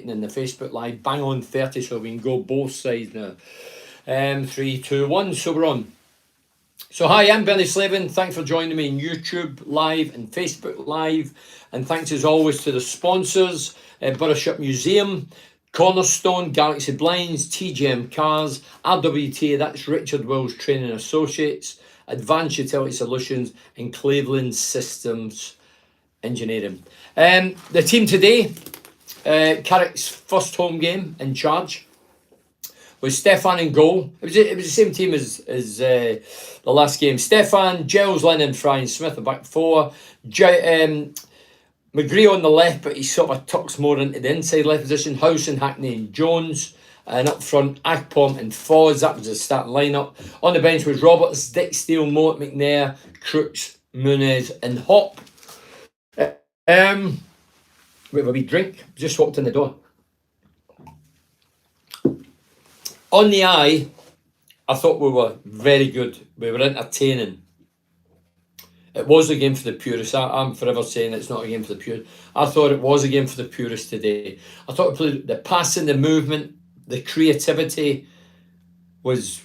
commentating in the Facebook Live. Bang on 30, so we can go both sides now. 3, 2, 1, so we're on. So hi, I'm Billy Slaven. Thanks for joining me in YouTube Live and Facebook Live. And thanks as always to the sponsors, Borough Museum, Cornerstone, Galaxy Blinds, TGM Cars, RWT, that's Richard Wills Training Associates, Advanced Utility Solutions, and Cleveland Systems Engineering. The team today, Carrick's first home game in charge, with Stefan in goal. It was the same team as the last game. Stefan, Giles, Lennon, Fry and Smith, the back four. McGree on the left, but he sort of tucks more into the inside left position. House and Hackney and Jones. And up front, Akpom and Foz. That was the starting lineup. On the bench was Roberts, Dick Steele, Mort, McNair, Crooks, Muniz and Hop. We have a wee drink. Just walked in the door. On the eye, I thought we were very good. We were entertaining. It was a game for the purists. I'm forever saying it's not a game for the purists. I thought it was a game for the purists today. I thought we played the passing, the movement, the creativity was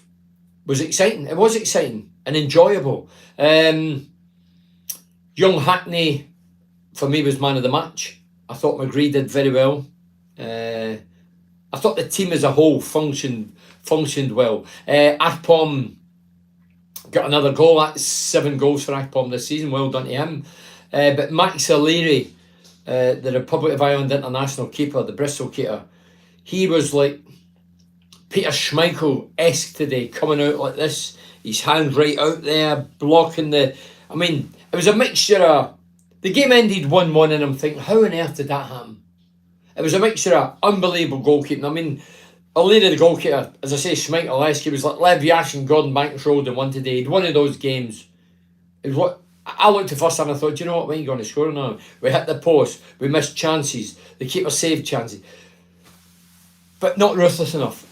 exciting. It was exciting and enjoyable. Young Hackney, for me, was man of the match. I thought McGree did very well. I thought the team as a whole functioned well. Akpom got another goal. That's 7 goals for Akpom this season. Well done to him. But Max O'Leary, the Republic of Ireland international keeper, the Bristol keeper, he was like Peter Schmeichel-esque today, coming out like this. His hand right out there, blocking the... I mean, it was a mixture of... The game ended 1-1 and I'm thinking, how on earth did that happen? It was a mixture of unbelievable goalkeeping. I mean, O'Leary, the goalkeeper, as I say, Schmeichel-esque, he was like Lev Yash and Gordon Banks rolled in one today. He'd one of those games. It was what I looked at first time and I thought, do you know what, we ain't going to score now. We hit the post, we missed chances, the keeper saved chances. But not ruthless enough.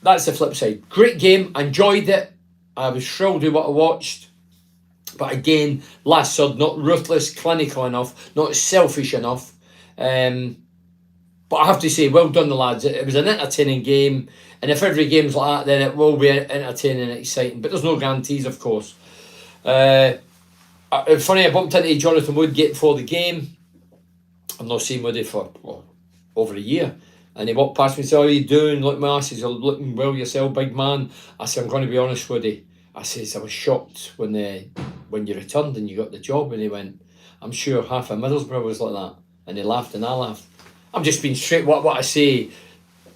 That's the flip side. Great game, enjoyed it. I was thrilled with what I watched. But again, last third, not ruthless, clinical enough, not selfish enough. But I have to say, well done the lads. It was an entertaining game. And if every game's like that, then it will be entertaining and exciting. But there's no guarantees, of course. Funny, I bumped into Jonathan Woodgate before the game. I've not seen Woody for over a year. And he walked past me and said, how are you doing? Look, my ass, you're looking well yourself, big man. I said, I'm going to be honest, Woody. I says, I was shocked when you returned and you got the job. And he went, I'm sure half of Middlesbrough was like that. And he laughed and I laughed. I'm just being straight. What I say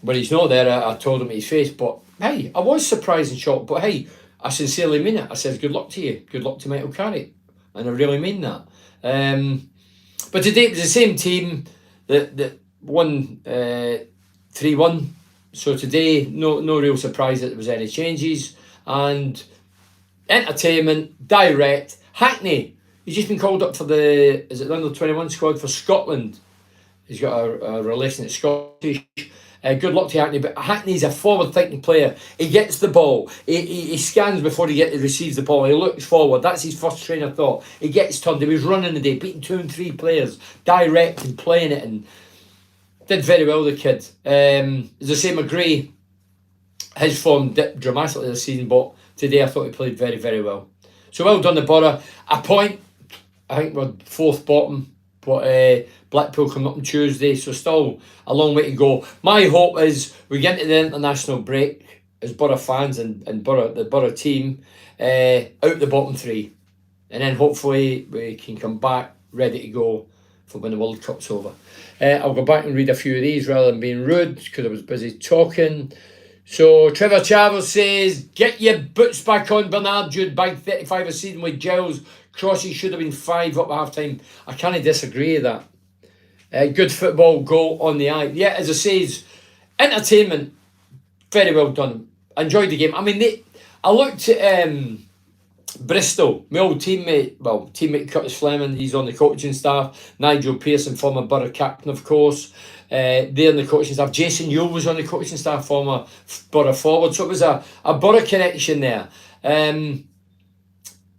when he's not there, I told him to his face. But hey, I was surprised and shocked. But hey, I sincerely mean it. I said, good luck to you. Good luck to Michael Carrick. And I really mean that. But today it was the same team that won 3-1. So today, no real surprise that there was any changes. And entertainment, direct. Hackney, he's just been called up for the under 21 squad for Scotland. He's got a relation at Scottish. Good luck to Hackney. But Hackney's a forward-thinking player. He gets the ball. He scans before he receives the ball. He looks forward. That's his first train of thought. He gets turned. He was running the day, beating 2 and 3 players, direct and playing it, and did very well, the kid. As I say, McGree, his form dipped dramatically this season, but today I thought he played very, very well. So well done, the Borough. A point, I think we're 4th bottom, but Blackpool coming up on Tuesday, so still a long way to go. My hope is we get into the international break as Borough fans and the Borough team out the bottom 3. And then hopefully we can come back ready to go for when the World Cup's over. I'll go back and read a few of these rather than being rude because I was busy talking. So Trevor Chavez says, get your boots back on, Bernard Jude, bag 35 a season with Giles. Crosses should have been 5 up at half time. I can't disagree with that. Good football, goal on the eye. Yeah, as I say, entertainment, very well done. Enjoyed the game. I mean, I looked at Bristol, my old teammate Curtis Fleming, he's on the coaching staff. Nigel Pearson, former Borough captain, of course. They're in the coaching staff. Jason Yule was on the coaching staff, former Borough forward. So it was a Borough connection there.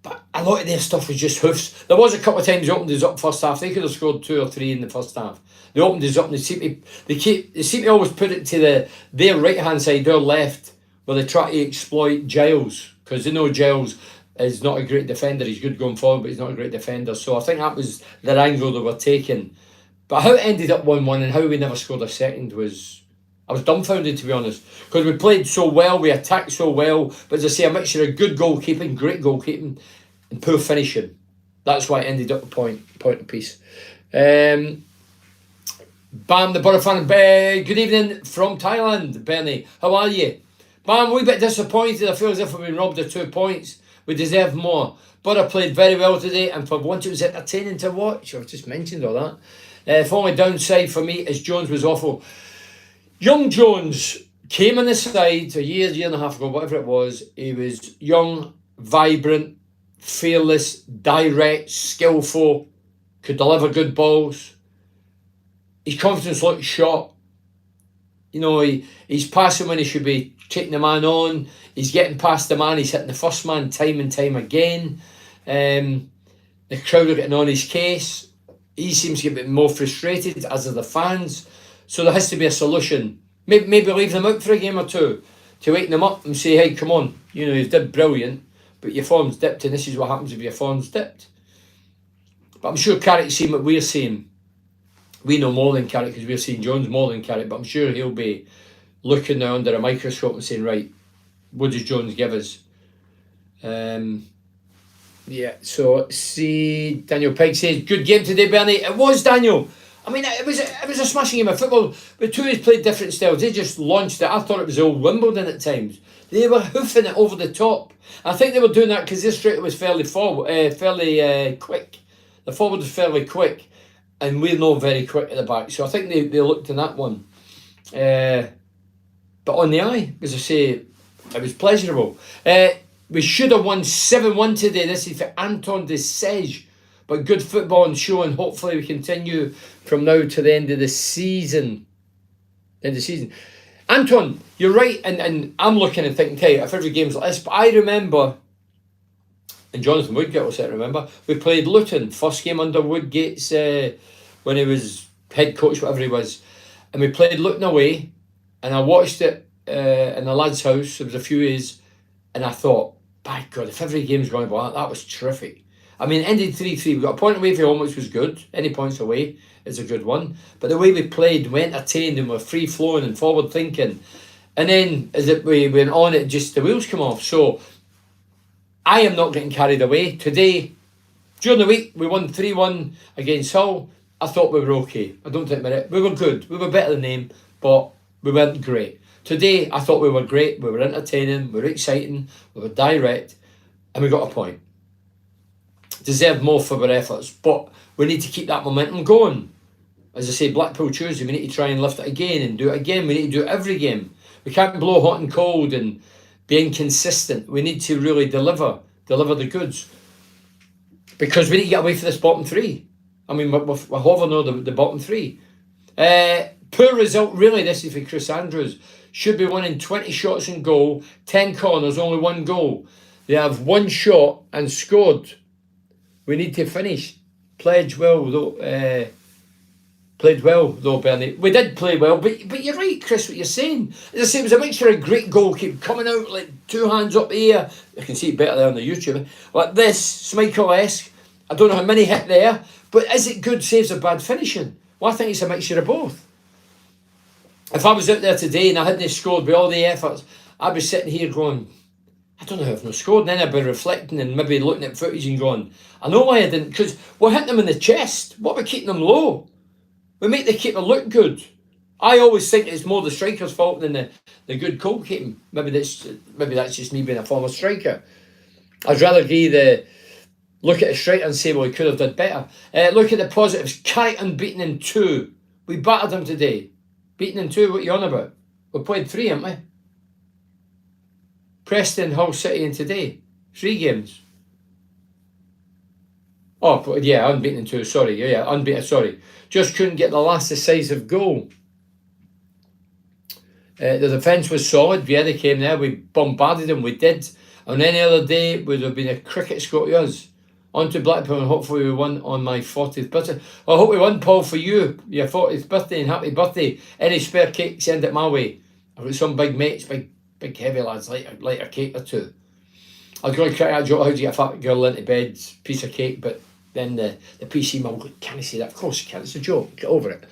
But a lot of their stuff was just hoofs. There was a couple of times they opened us up first half. They could have scored 2 or 3 in the first half. They opened us up and they seem to always put it to their right hand side, their left, where they try to exploit Giles, because they know Giles is not a great defender. He's good going forward, but he's not a great defender. So I think that was their angle they were taking. But how it ended up 1-1 and how we never scored a second was, I was dumbfounded, to be honest, because we played so well, we attacked so well, but as I say, a mixture of good goalkeeping, great goalkeeping, and poor finishing. That's why it ended up a point apiece. Bam, the Borough fan. Good evening from Thailand, Bernie. How are you? Bam, a wee bit disappointed. I feel as if we've been robbed of 2 points. We deserve more. Borough played very well today, and for once it was entertaining to watch. I've just mentioned all that. The only downside for me is Jones was awful. Young Jones came on the side a year and a half ago, whatever it was. He was young, vibrant, fearless, direct, skillful, could deliver good balls. His confidence looked shot. You know, he's passing when he should be taking the man on. He's getting past the man. He's hitting the first man time and time again. The crowd are getting on his case. He seems to get a bit more frustrated, as are the fans. So there has to be a solution. Maybe leave them out for a game or two to wake them up and say, hey, come on. You know, you did brilliant, but your form's dipped, and this is what happens if your form's dipped. But I'm sure Carrick's seen what we're seeing. We know more than Carrick because we're seeing Jones more than Carrick, but I'm sure he'll be looking now under a microscope and saying, right, what does Jones give us? Yeah, so see, Daniel Pegg says, good game today, Bernie. It was, Daniel. I mean, it was a smashing game of football. But two has played different styles. They just launched it. I thought it was old Wimbledon at times. They were hoofing it over the top. I think they were doing that because this straight was fairly quick. The forward was fairly quick, and we're not very quick at the back. So I think they looked in that one. But on the eye, as I say, it was pleasurable. We should have won 7-1 today. This is for Anton de Sej. But good football and show, and hopefully we continue from now to the end of the season. Anton, you're right, and I'm looking and thinking, hey, if every game's like this, but I remember, and Jonathan Woodgate will certainly remember, we played Luton, first game under Woodgate's, when he was head coach, whatever he was, and we played Luton away, and I watched it in the lad's house. There was a few years, and I thought, by God, if every game's going like that was terrific. I mean, it ended 3-3. We got a point away from home, which was good. Any points away is a good one. But the way we played, we entertained and we were free-flowing and forward-thinking. And then, as we went on, it just, the wheels come off. So, I am not getting carried away. Today, during the week, we won 3-1 against Hull. I thought we were okay. I don't think we were good. We were better than them, but we weren't great. Today, I thought we were great. We were entertaining. We were exciting. We were direct. And we got a point. Deserved more for our efforts, but we need to keep that momentum going. As I say, Blackpool Tuesday, we need to try and lift it again and do it again. We need to do it every game. We can't blow hot and cold and be inconsistent. We need to really deliver the goods, because we need to get away from this bottom three. I mean, we're hovering over the bottom three. Poor result, really. This is for Chris Andrews. Should be winning 20 shots in goal, 10 corners, only 1 goal. They have 1 shot and scored. We need to finish. Played well though, Bernie. We did play well, but you're right, Chris, what you're saying. As I say, it was a mixture of great goalkeeping, coming out like 2 hands up the air. You can see it better there on the YouTube. Like this, Schmeichel-esque. I don't know how many hit there, but is it good saves or bad finishing? Well, I think it's a mixture of both. If I was out there today and I hadn't scored by all the efforts, I'd be sitting here going, I don't know how I've not scored. And then I'd be reflecting and maybe looking at footage and going, I know why I didn't, because we're hitting them in the chest. What we're keeping them low. We make the keeper look good. I always think it's more the striker's fault than the good goalkeeping. Maybe that's just me being a former striker. I'd rather look at a striker and say, well, he could have done better. Look at the positives. Carrick unbeaten in 2. We battered them today. Beaten in 2, what are you on about? We played 3, haven't we? Preston, Hull City, and today. 3 games. Oh, yeah, unbeaten in 2, sorry. Yeah, unbeaten, sorry. Just couldn't get the last decisive goal. The defence was solid. Yeah, they came there. We bombarded them. We did. On any other day, would have been a cricket score to us. On to Blackpool, and hopefully we won on my 40th birthday. Well, I hope we won, Paul, for you, your 40th birthday, and happy birthday. Any spare cake, send it my way. I've got some big mates, big heavy lads, like a cake or two. I was going to crack that joke, how do you get a fat girl into bed, piece of cake, but then the PC mum goes, can I say that? Of course you can, it's a joke, get over it.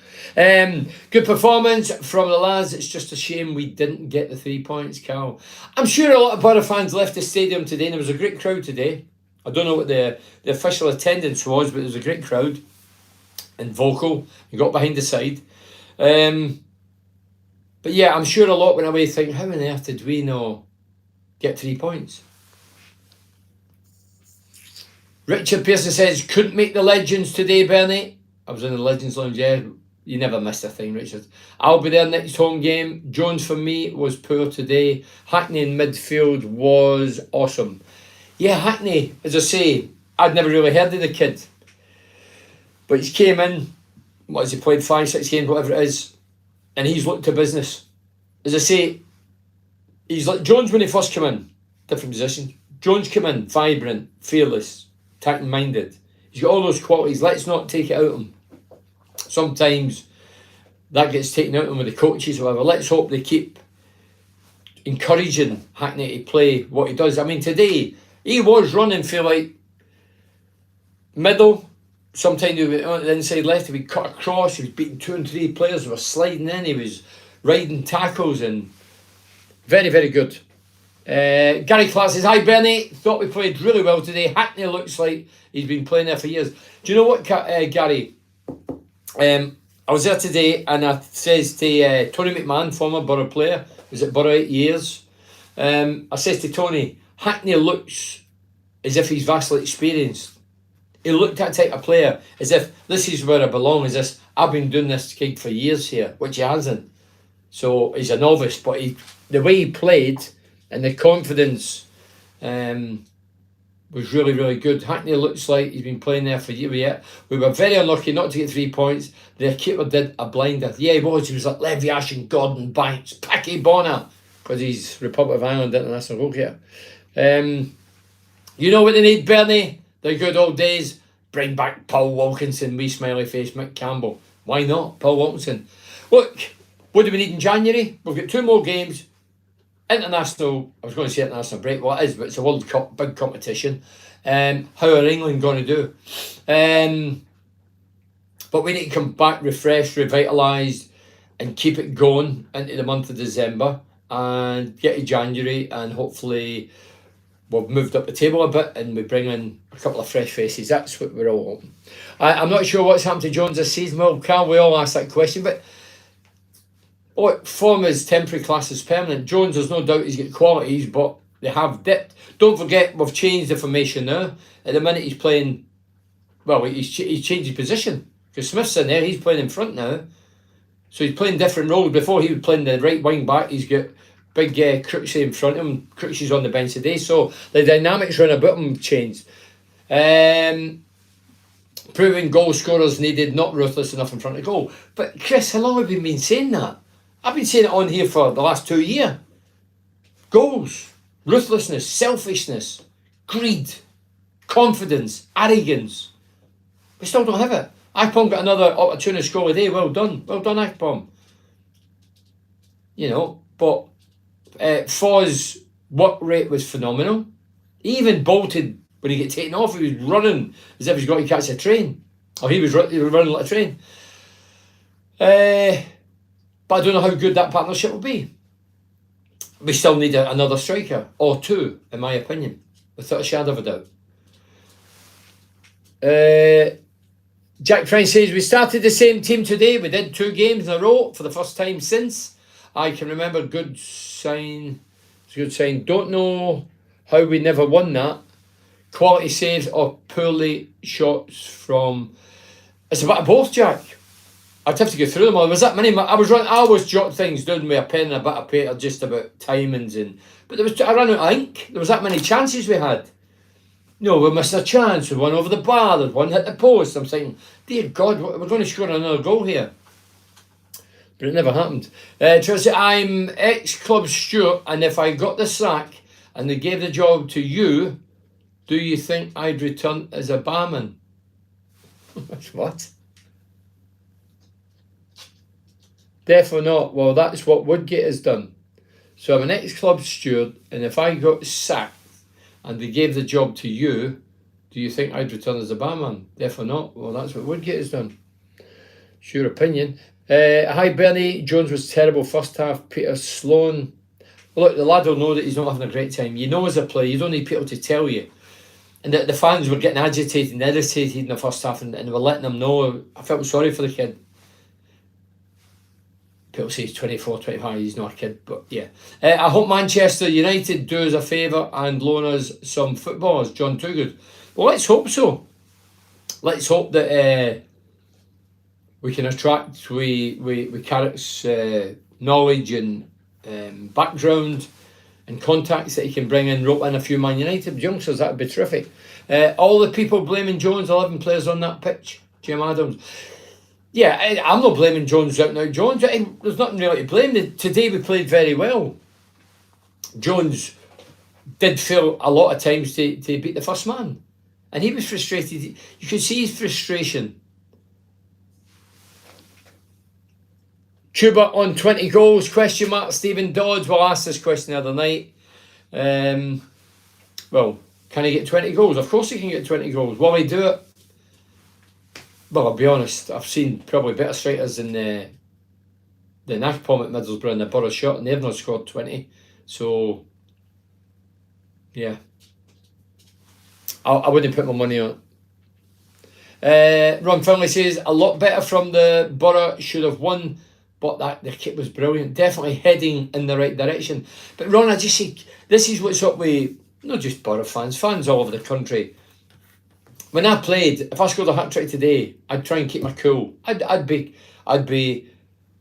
Good performance from the lads. It's just a shame we didn't get the 3 points, Carl. I'm sure a lot of Borough fans left the stadium today, and there was a great crowd today. I don't know what the official attendance was, but there was a great crowd and vocal. You got behind the side. But yeah, I'm sure a lot went away thinking, how on earth did we not get 3 points? Richard Pearson says, couldn't make the Legends today, Bernie. I was in the Legends Lounge, yeah. You never missed a thing, Richard. I'll be there next home game. Jones for me was poor today. Hackney in midfield was awesome. Yeah, Hackney, as I say, I'd never really heard of the kid. But he came in, what has he played, 5-6 games, whatever it is, and he's looked to business. As I say, he's like Jones when he first came in, different position. Jones came in, vibrant, fearless, attacking-minded. He's got all those qualities. Let's not take it out of him. Sometimes that gets taken out of him with the coaches or whatever. Let's hope they keep encouraging Hackney to play what he does. I mean, today, he was running for like middle. Sometimes he was on the inside left, he would cut across, he was beating 2 and 3 players, he was sliding in, he was riding tackles, and very, very good. Gary Clark says, hi Bernie, thought we played really well today. Hackney looks like he's been playing there for years. Do you know what, Gary? I was there today, and I says to Tony McMahon, former Borough player, was at Borough 8 years. I says to Tony, Hackney looks as if he's vastly experienced. He looked that type of player as if this is where I belong, as this I've been doing this gig for years here, which he hasn't. So he's a novice, but the way he played and the confidence was really, really good. Hackney looks like he's been playing there for years yet. We were very unlucky not to get 3 points. The keeper did a blinder. Yeah, he was. He was like Levy Ashton, Gordon Banks, Packy Bonner, because he's Republic of Ireland international goalkeeper. You know what they need, Bernie? The good old days. Bring back Paul Wilkinson, wee smiley face, Mick Campbell. Why not? Paul Wilkinson. Look, what do we need in January? We've got 2 more games. International, I was going to say international break, well it is, but it's a World Cup, big competition. How are England going to do? But we need to come back refreshed, revitalised, and keep it going into the month of December and get to January, and hopefully we've moved up the table a bit and we bring in a couple of fresh faces. That's what we're all hoping. I'm not sure what's happened to Jones this season. Well, Carl, we all ask that question, but form is temporary, class is permanent. Jones, there's no doubt he's got qualities, but they have dipped. Don't forget, we've changed the formation now. At the minute he's playing, well, he's changed his position. Because Smith's in there, he's playing in front now. So he's playing different roles. Before he was playing the right wing back, he's got big Crooksy in front of him. Crooksy's on the bench today. So the dynamics around about him changed. Proving goal scorers needed, not ruthless enough in front of goal. But Chris, how long have we been saying that? I've been saying it on here for the last 2 years. Goals, ruthlessness, selfishness, greed, confidence, arrogance. We still don't have it. Akpom got another opportunity to score a day. Well done, Akpom. You know, but Foz work rate was phenomenal. He even bolted when he got taken off. He was running as if he's got to catch a train. Or he was running like a train. But I don't know how good that partnership will be. We still need another striker, or 2, in my opinion, without a shadow of a doubt. Jack French says, we started the same team today. We did 2 games in a row for the first time since I can remember. Good sign. It's a good sign. Don't know how we never won that. Quality saves or poorly shots from... It's a bit of both, Jack. I'd have to go through them all. There was that many. I always jot things down with a pen and a bit of paper just about timings but I ran out of ink. There was that many chances we had. No, we missed a chance. We won over the bar. There's one hit the post. I'm saying, dear God, we're going to score another goal here. But it never happened. Tracy, I'm ex-club Stuart, and if I got the sack, and they gave the job to you, do you think I'd return as a barman? What? Definitely not. Well, that's what Woodgate has done. So I'm an ex-club steward, and if I got sacked and they gave the job to you, do you think I'd return as a barman? Definitely not. Well, that's what Woodgate has done. It's your opinion. Hi, Bernie. Jones was terrible first half. Peter Sloan. Look, the lad will know that he's not having a great time. You know as a player, you don't need people to tell you. And the fans were getting agitated and irritated in the first half, and were letting them know. I felt sorry for the kid. People say he's 24, 25, he's not a kid, but yeah. I hope Manchester United do us a favour and loan us some footballers. John Toogood. Well, let's hope so. Let's hope that we can attract with Carrick's knowledge and background and contacts that he can bring in, rope in a few Man United youngsters. That would be terrific. All the people blaming Jones, 11 players on that pitch. Jim Adams. Yeah, I'm not blaming Jones out now. Jones, there's nothing really to blame. Today we played very well. Jones did fail a lot of times to beat the first man. And he was frustrated. You could see his frustration. Cuba on 20 goals, question mark. Stephen Dodds, well, asked this question the other night. Well, can he get 20 goals? Of course he can get 20 goals. Will he do it? Well, I'll be honest, I've seen probably better strikers than Akpom at Middlesbrough and the Borough Shot, and they've not scored 20. So, yeah. I wouldn't put my money on it. Ron Finley says, a lot better from the Borough, should have won, but the kit was brilliant. Definitely heading in the right direction. But Ron, I just say, this is what's up with, not just Borough fans all over the country. When I played, if I scored a hat-trick today, I'd try and keep my cool. I'd be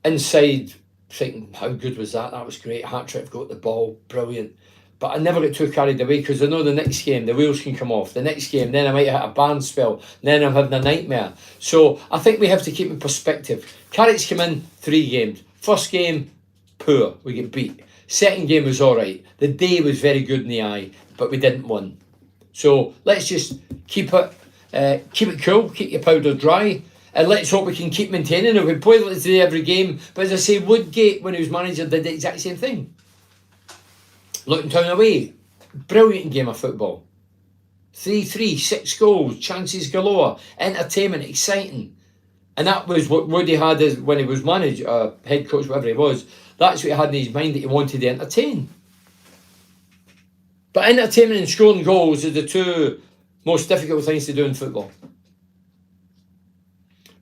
inside thinking, how good was that? That was great. Hat-trick, got the ball, brilliant. But I never get too carried away, because I know the next game, the wheels can come off. The next game, then I might hit a barn spell. Then I'm having a nightmare. So I think we have to keep in perspective. Carrick's come in 3 games. First game, poor. We get beat. Second game was all right. The day was very good in the eye, but we didn't win. So let's just keep it cool, keep your powder dry, and let's hope we can keep maintaining it. We play like today every game, but as I say, Woodgate, when he was manager, did the exact same thing. Luton Town away, brilliant game of football. 3-3, 6 goals, chances galore, entertainment, exciting. And that was what Woody had when he was manager, head coach, whatever he was. That's what he had in his mind, that he wanted to entertain. But entertainment and scoring goals are the two most difficult things to do in football.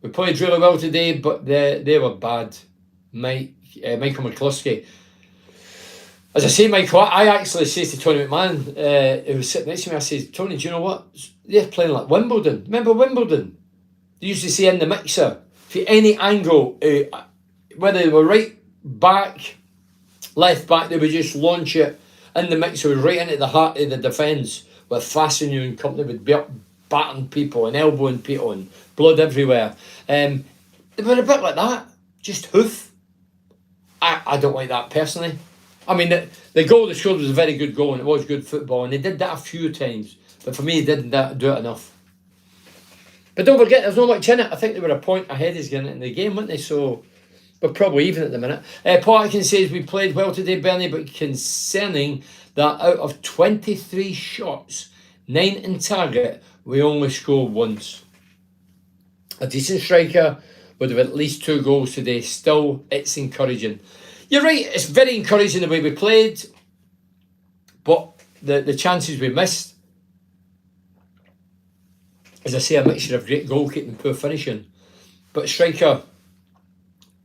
We played really well today, but they were bad. Michael McCluskey. As I say, Michael, I actually say to Tony McMahon, who was sitting next to me, I said, Tony, do you know what? They're playing like Wimbledon. Remember Wimbledon? They used to say in the mixer, for any angle, whether they were right back, left back, they would just launch it in the mixer, right into the heart of the defence, with Fastenau and company would be up batting people and elbowing people and blood everywhere. They were a bit like that, just hoof. I don't like that personally. I mean, the goal they scored was a very good goal, and it was good football, and they did that a few times, but for me, they didn't do it enough. But don't forget, there's not much in it. I think they were a point ahead is getting it in the game, weren't they? So we're probably even at the minute. Paul Atkins says, we played well today, Bernie, but concerning that out of 23 shots, 9 in target, we only scored once. A decent striker would have at least 2 goals today. Still, it's encouraging. You're right, it's very encouraging the way we played, but the chances we missed, as I say, a mixture of great goalkeeping, poor finishing. But striker,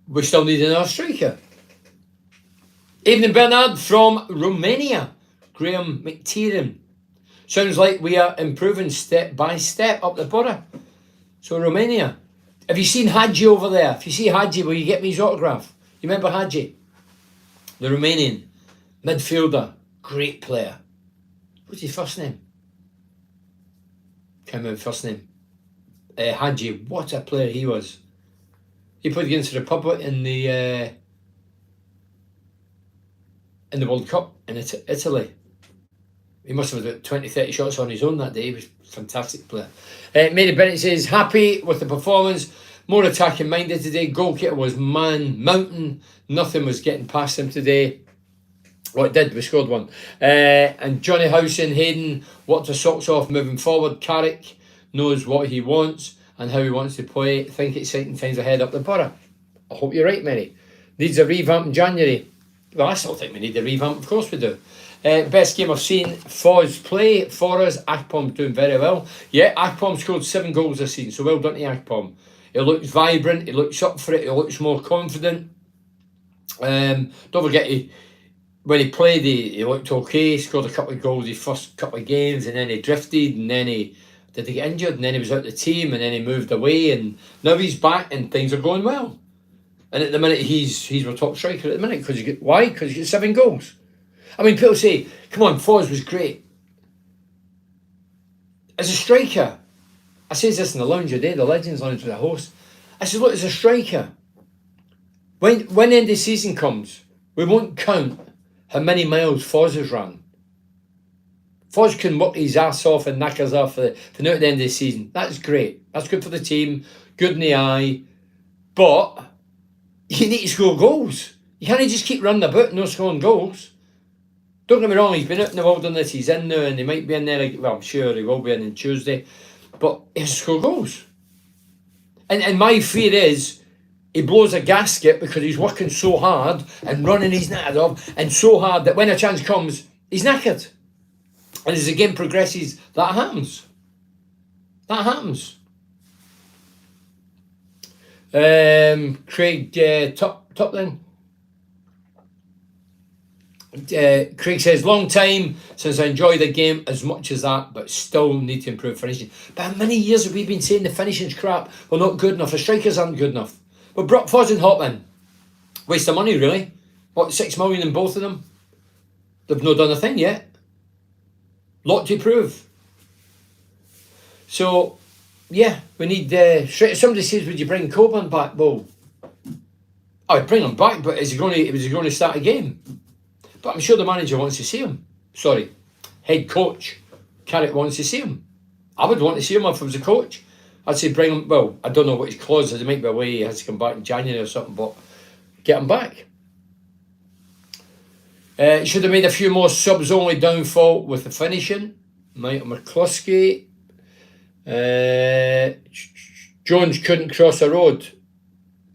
we still need another striker. Evening Bernard from Romania. Graham McTiernan. Sounds like we are improving step by step up the Borough. So Romania. Have you seen Hadji over there? If you see Hadji, will you get me his autograph? You remember Hadji? The Romanian midfielder. Great player. What's his first name? Can't remember first name. Hadji. What a player he was. He played against the Republic in the World Cup in Italy. He must have had 20, 30 shots on his own that day. He was a fantastic player. Mary Bennett says, happy with the performance. More attacking minded today. Goalkeeper was mountain. Nothing was getting past him today. Well, it did. We scored one. And Johnny Howson, Hayden, worked the socks off moving forward. Carrick knows what he wants and how he wants to play. Think exciting times ahead up the Borough. I hope you're right, Mary. Needs a revamp in January. Well, I still think we need a revamp. Of course we do. Best game I've seen Foz play for us. Akpom's doing very well. Yeah, Akpom scored 7 goals this season, so well done to Akpom. He looks vibrant, he looks up for it, he looks more confident. Don't forget, when he played, he looked okay. He scored a couple of goals his first couple of games, and then he drifted, and then he get injured, and then he was out of the team, and then he moved away, and now he's back, and things are going well. And at the minute, he's our top striker at the minute. Why? Because he got 7 goals. I mean, people say, come on, Foz was great. As a striker, I says this in the lounge today, the Legends Lounge with the host. I said, look, as a striker, when the end of the season comes, we won't count how many miles Foz has run. Foz can work his ass off and knack us off for now at the end of the season. That's great. That's good for the team, good in the eye. But you need to score goals. You can't just keep running about and not scoring goals. Don't get me wrong, he's been out in the wilderness, he's in now, and he might be in there, well, I'm sure he will be in on Tuesday, but he has to score goals. And my fear is, he blows a gasket because he's working so hard and running his knackers off, and so hard that when a chance comes, he's knackered. And as the game progresses, that happens. That happens. Craig, top then. Craig says, long time since I enjoyed the game as much as that, but still need to improve finishing. But how many years have we been saying the finishing's crap? We're not good enough. The strikers aren't good enough. But Brock Foz and Hopman, waste of money really. What, 6 million in both of them? They've not done a thing yet. Lot to prove. So, yeah, we need... somebody says, would you bring Coburn back? Well, I'd bring him back, but is he going to start a game? But I'm sure the manager wants to see him. Sorry, head coach Carrick wants to see him. I would want to see him if I was a coach. I'd say bring him. Well, I don't know what his clause is. He might be away. He has to come back in January or something. But get him back. Should have made a few more subs. Only downfall with the finishing. Michael McCluskey. Jones couldn't cross a road.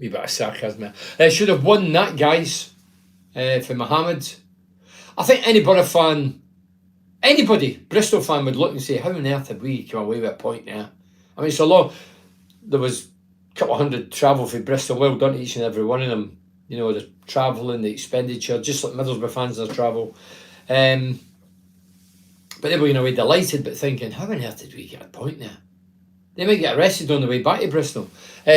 Wee bit of sarcasm. Should have won that, guys. For Mohammed. I think any Borough fan, anybody, Bristol fan would look and say, how on earth did we come away with a point there? I mean, it's a lot. There was a couple of hundred travel for Bristol. Well done to each and every one of them. You know, the travelling, the expenditure, just like Middlesbrough fans that travel. But they were, delighted, but thinking, how on earth did we get a point there? They might get arrested on the way back to Bristol.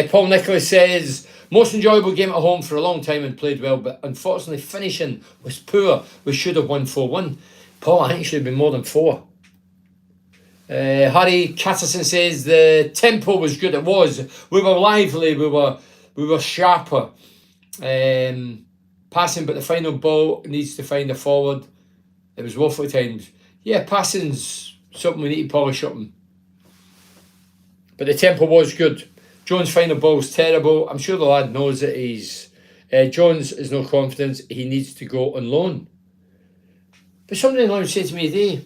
Paul Nicholas says, most enjoyable game at home for a long time and played well, but unfortunately finishing was poor. We should have won 4-1. Paul, I think it should have been more than 4. Harry Catterson says the tempo was good. It was. We were lively. We were sharper. Passing, but the final ball needs to find a forward. It was woeful at times. Yeah, passing's something we need to polish up on. But the tempo was good. Jones' final ball's terrible. I'm sure the lad knows that Jones has no confidence. He needs to go on loan. But somebody in the lounge said to me today,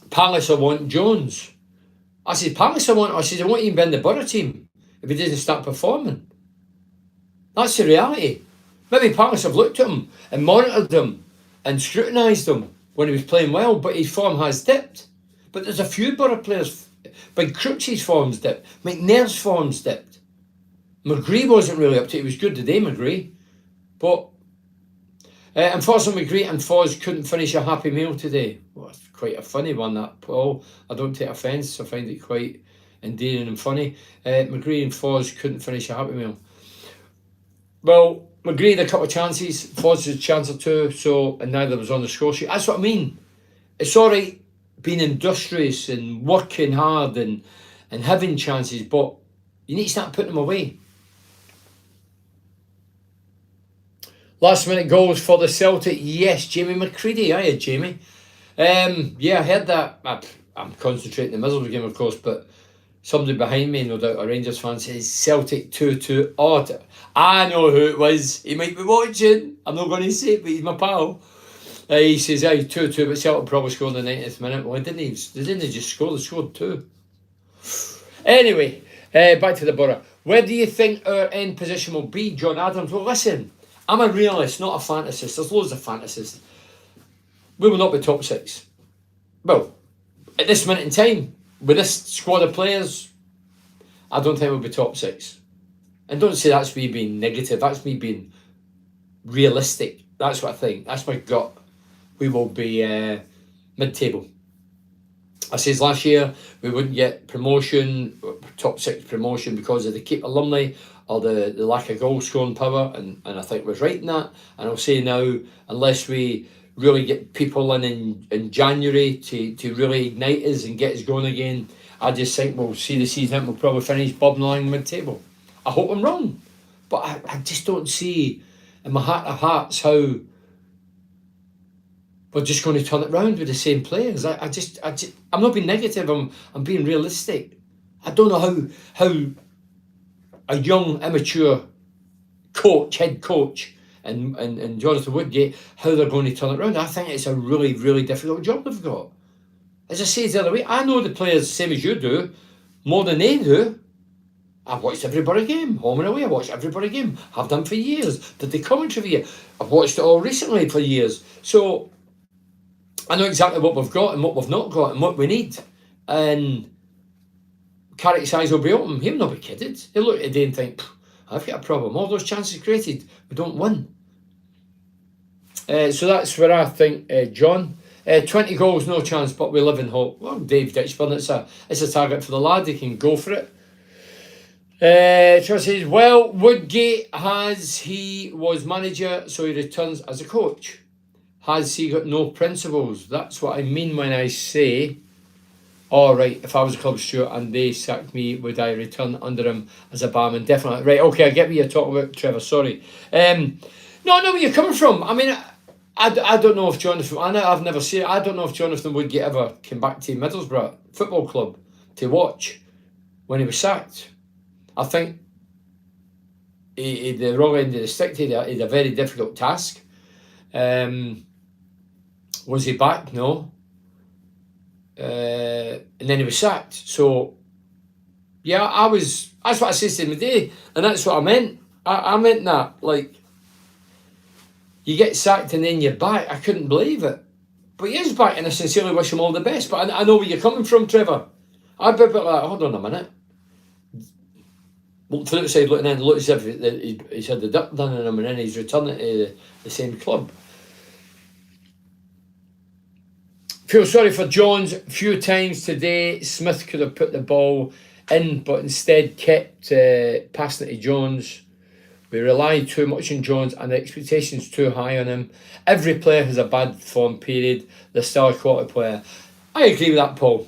Palace, I want Jones. I said, Palace, I won't even be in the Borough team if he doesn't start performing. That's the reality. Maybe Palace have looked at him and monitored him and scrutinised him when he was playing well, but his form has dipped. But there's a few Borough players. Big Crooks's form's dipped. McNair's form's dipped. McGree wasn't really up to it. He was good today, McGree. But unfortunately, McGree and Foz couldn't finish a happy meal today. Well, it's quite a funny one, that, Paul. I don't take offence. I find it quite endearing and funny. McGree and Foz couldn't finish a happy meal. Well, McGree had a couple of chances. Foz had a chance or two, and neither was on the score sheet. That's what I mean. It's all right being industrious and working hard and having chances, but you need to start putting them away. Last minute goals for the Celtic. Yes, Jamie McCready. Hiya, Jamie. Yeah, I heard that. I'm concentrating on the Middlesbrough game, of course, but somebody behind me, no doubt a Rangers fan, says Celtic 2-2. Oh, I know who it was. He might be watching. I'm not going to say it, but he's my pal. He says, 2-2, but Celtic probably scored in the 90th minute. Well, they didn't just score, they scored 2. Anyway, back to the Borough. Where do you think our end position will be, John Adams? Well, listen, I'm a realist, not a fantasist. There's loads of fantasists. We will not be top 6. Well, at this minute in time, with this squad of players, I don't think we'll be top 6. And don't say that's me being negative, that's me being realistic. That's what I think. That's my gut. We will be mid-table. I says last year we wouldn't get promotion, top 6 promotion, because of the keep alumni or the lack of goal scoring power, and I think I was right in that. And I'll say now, unless we really get people in January to really ignite us and get us going again, I just think we'll see the season out. We'll probably finish bobbing along mid-table. I hope I'm wrong, but I just don't see in my heart of hearts how we're just going to turn it round with the same players. I'm not being negative. I'm being realistic. I don't know how a young immature head coach, and Jonathan Woodgate, how they're going to turn it around. I think it's a really, really difficult job they've got. As I say the other way, I know the players the same as you do, more than they do. I've watched every Borough game, home and away. I watched every Borough game. I've done for years. Did the commentary for years. I've watched it all recently for years. So I know exactly what we've got and what we've not got and what we need. And Carrick's eyes will be open. He'll not be kidded. He'll look at the day and think, I've got a problem. All those chances created, we don't win. So that's where I think, John. 20 goals, no chance, but we live in hope. Well, Dave Ditchburn, it's a target for the lad. He can go for it. Trevor says, well, Woodgate he was manager, so he returns as a coach. Has he got no principles? That's what I mean when I say, all right, if I was a club steward and they sacked me, would I return under him as a barman? Definitely. Right, okay, I get what you're talking about, Trevor, sorry. No, I know where you're coming from. I mean, I don't know if I've never seen it. I don't know if Jonathan Woodgate ever came back to Middlesbrough Football Club to watch when he was sacked. I think he the wrong end of the stick to that. He had a very difficult task. Was he back? No. And then he was sacked. So, yeah, that's what I said to him today, and that's what I meant. I meant that, like, you get sacked and then you're back. I couldn't believe it. But he is back, and I sincerely wish him all the best. But I know where you're coming from, Trevor. I'd be a bit like, hold on a minute. Look to the outside looking in, looks as if he's had the duck done on him and then he's returning to the same club. Feel sorry for Jones. A few times today, Smith could have put the ball in, but instead kept passing it to Jones. We rely too much on Jones and the expectations too high on him. Every player has a bad form period. They're still a quality player. I agree with that, Paul.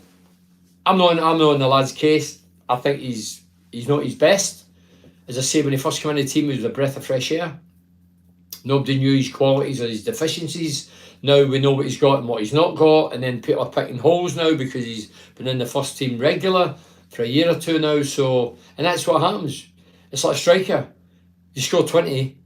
I'm not on the lad's case. I think he's not his best. As I say, when he first came in the team, he was a breath of fresh air. Nobody knew his qualities or his deficiencies. Now we know what he's got and what he's not got, and then people are picking holes now because he's been in the first team regular for a year or two now. So, and that's what happens. It's like a striker. You score 20,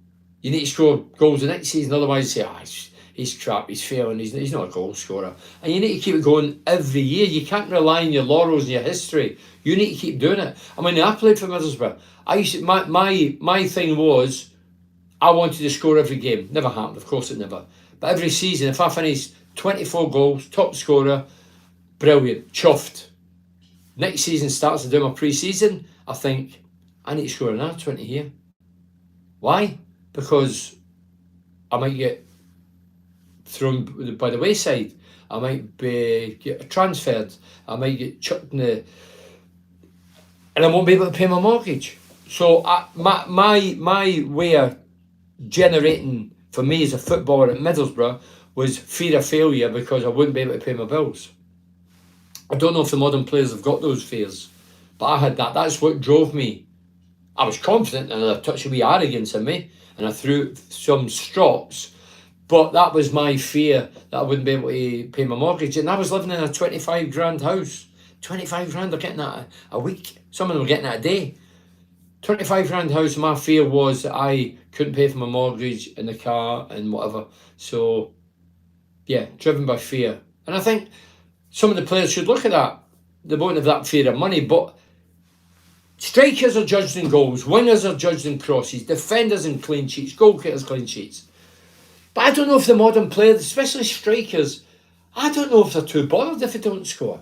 you need to score goals the next season, otherwise you say, he's crap, he's failing, he's not a goal scorer. And you need to keep it going every year. You can't rely on your laurels and your history. You need to keep doing it. I mean, I played for Middlesbrough. My thing was, I wanted to score every game. Never happened, of course it never. But every season, if I finish 24 goals, top scorer, brilliant, chuffed. Next season starts to do my pre-season, I think, I need to score another 20 here. Why? Because I might get thrown by the wayside. I might get transferred. I might get chucked in the... And I won't be able to pay my mortgage. So my way of generating, for me as a footballer at Middlesbrough, was fear of failure because I wouldn't be able to pay my bills. I don't know if the modern players have got those fears, but I had that. That's what drove me. I was confident and a touch of wee arrogance in me, and I threw some strops, But that was my fear, that I wouldn't be able to pay my mortgage. And I was living in a 25 grand house. 25 grand, they're getting that a week. Some of them were getting that a day. 25 grand house, my fear was that I couldn't pay for my mortgage and the car and whatever. So, yeah, driven by fear. And I think some of the players should look at that. They won't have that fear of money, but strikers are judged in goals, wingers are judged in crosses, defenders in clean sheets, goalkeepers clean sheets. But I don't know if the modern players, especially strikers, I don't know if they're too bothered if they don't score.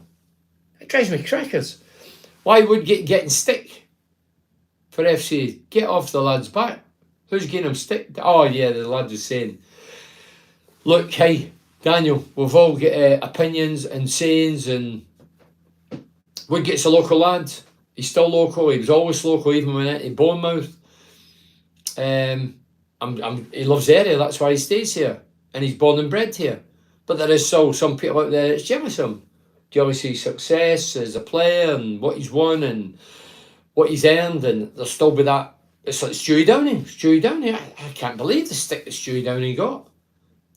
It drives me crackers. Why would getting stick for FC? Get off the lad's back. Who's getting him stick? Oh yeah, the lad was saying, look, hey, Daniel, we've all got opinions and sayings, and Woodgate's a local lad. He's still local. He was always local, even when in Bournemouth. He loves the area, that's why he stays here, and he's born and bred here. But there is still some people out there that's jealous of him. Jealous of his success as a player and what he's won and what he's earned, and there'll still be that. It's like Stewie Downing. I can't believe the stick that Stewie Downing got.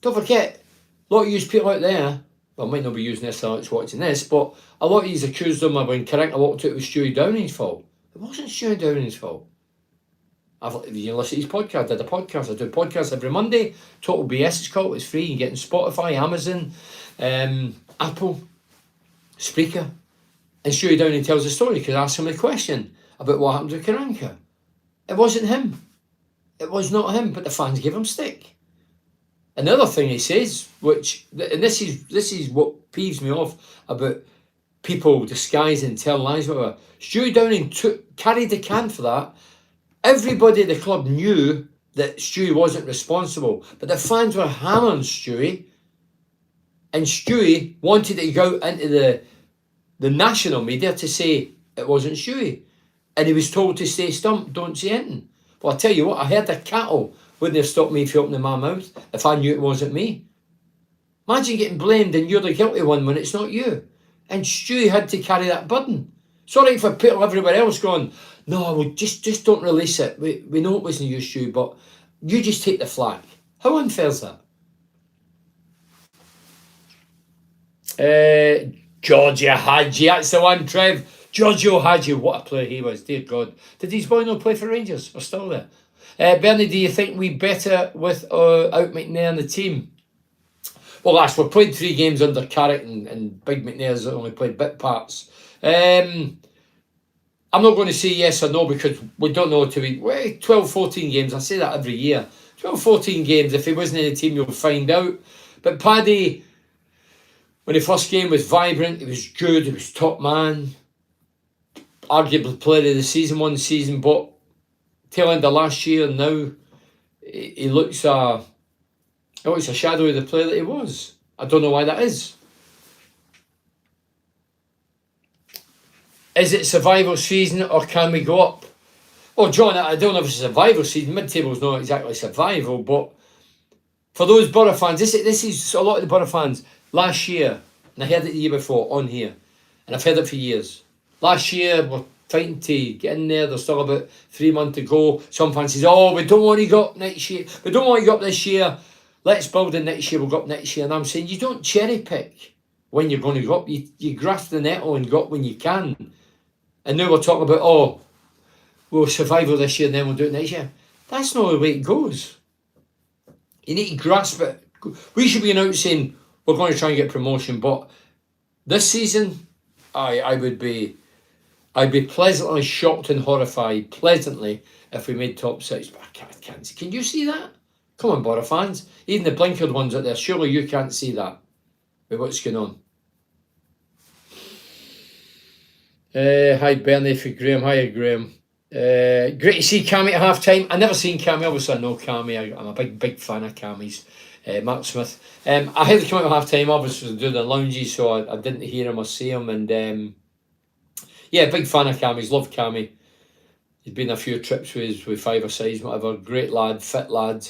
Don't forget, a lot of you people out there, well, might not be using this or it's watching this, but a lot of you accused him of when correct a lot to it was Stewie Downing's fault. It wasn't Stewie Downing's fault. You can listen to his podcast. I do a podcast every Monday. Total BS it's called. It's free. You can get in Spotify, Amazon, Apple, Spreaker. And Stewie Downing tells a story because I asked him a question about what happened to Karanka. It wasn't him. It was not him, but the fans gave him stick. Another thing he says, which, and this is what peeves me off about people disguising, telling lies, whatever. Stewie Downing carried the can for that. Everybody at the club knew that Stewie wasn't responsible, but the fans were hammering Stewie, and Stewie wanted to go out into the national media to say it wasn't Stewie, and he was told to stay stumped, don't say anything. Well, I tell you what, I heard the cattle wouldn't have stopped me from opening my mouth if I knew it wasn't me. Imagine getting blamed and you're the guilty one when it's not you. And Stewie had to carry that burden. Sorry for people everywhere else going, no, we just don't release it. We know it wasn't you, Stewie, but you just take the flak. How unfair is that? Giorgio Hagi, that's the one, Trev. Giorgio Hagi, what a player he was, dear God. Did his boy not play for Rangers? We're still there. Bernie, do you think we better without McNair in the team? Well, lads, we've played 3 games under Carrick and Big McNair's only played bit parts. I'm not going to say yes or no because we don't know till we 12, 14 games. I say that every year. 12, 14 games. If he wasn't in the team, you'll find out. But Paddy, when the first game was vibrant, he was good, he was top man. Arguably player of the season, one season, but tail end of last year now, he looks a shadow of the player that he was. I don't know why that is. Is it survival season or can we go up? Oh, John, I don't know if it's survival season. Mid-table is not exactly survival, but for those Borough fans, this is a lot of the Borough fans. Last year, and I heard it the year before on here, and I've heard it for years. Last year, we're fighting to get in there. There's still about 3 months to go. Some fans say, oh, we don't want to go up next year. We don't want to go up this year. Let's build in next year. We'll go up next year. And I'm saying, you don't cherry pick when you're going to go up. You grasp the nettle and go up when you can. And now we're talking about, oh, we'll survival this year and then we'll do it next year. That's not the way it goes. You need to grasp it. We should be out saying, we're going to try and get promotion. But this season, I'd be pleasantly shocked and horrified, pleasantly, if we made top 6. But I can't. Can you see that? Come on, Borough fans. Even the blinkered ones out there, surely you can't see that with what's going on. Hi, Bernie, for Graham. Hiya, Graham. Great to see Cammy at half-time. I never seen Cammy. Obviously, I know Cammy. I'm a big fan of Cammy's. Mark Smith. I had to come out at half-time, obviously, to do the lounges, so I didn't hear him or see him. And, yeah, big fan of Cammy's. Love Cammy. He's been a few trips with 5 or 6, whatever. Great lad, fit lad.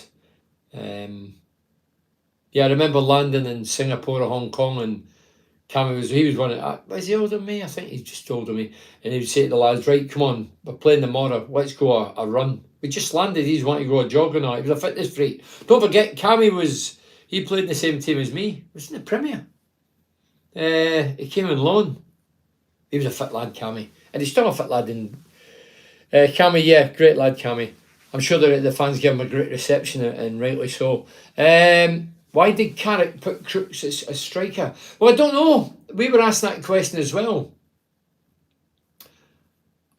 Yeah, I remember landing in Singapore or Hong Kong, and Cammy was one of, was he older than me? I think he's just older than me. And he would say to the lads, right, come on, we're playing tomorrow, let's go a run. We just landed, he's wanting to go a jog or not. He was a fitness freak. Don't forget, Cammy was He played in the same team as me. He was in the Premier. He came on loan. He was a fit lad, Cammy. And he's still a fit lad. In Cammy, yeah, great lad, Cammy. I'm sure the fans give him a great reception, and rightly so. Why did Carrick put Crooks as a striker? Well, I don't know. We were asked that question as well.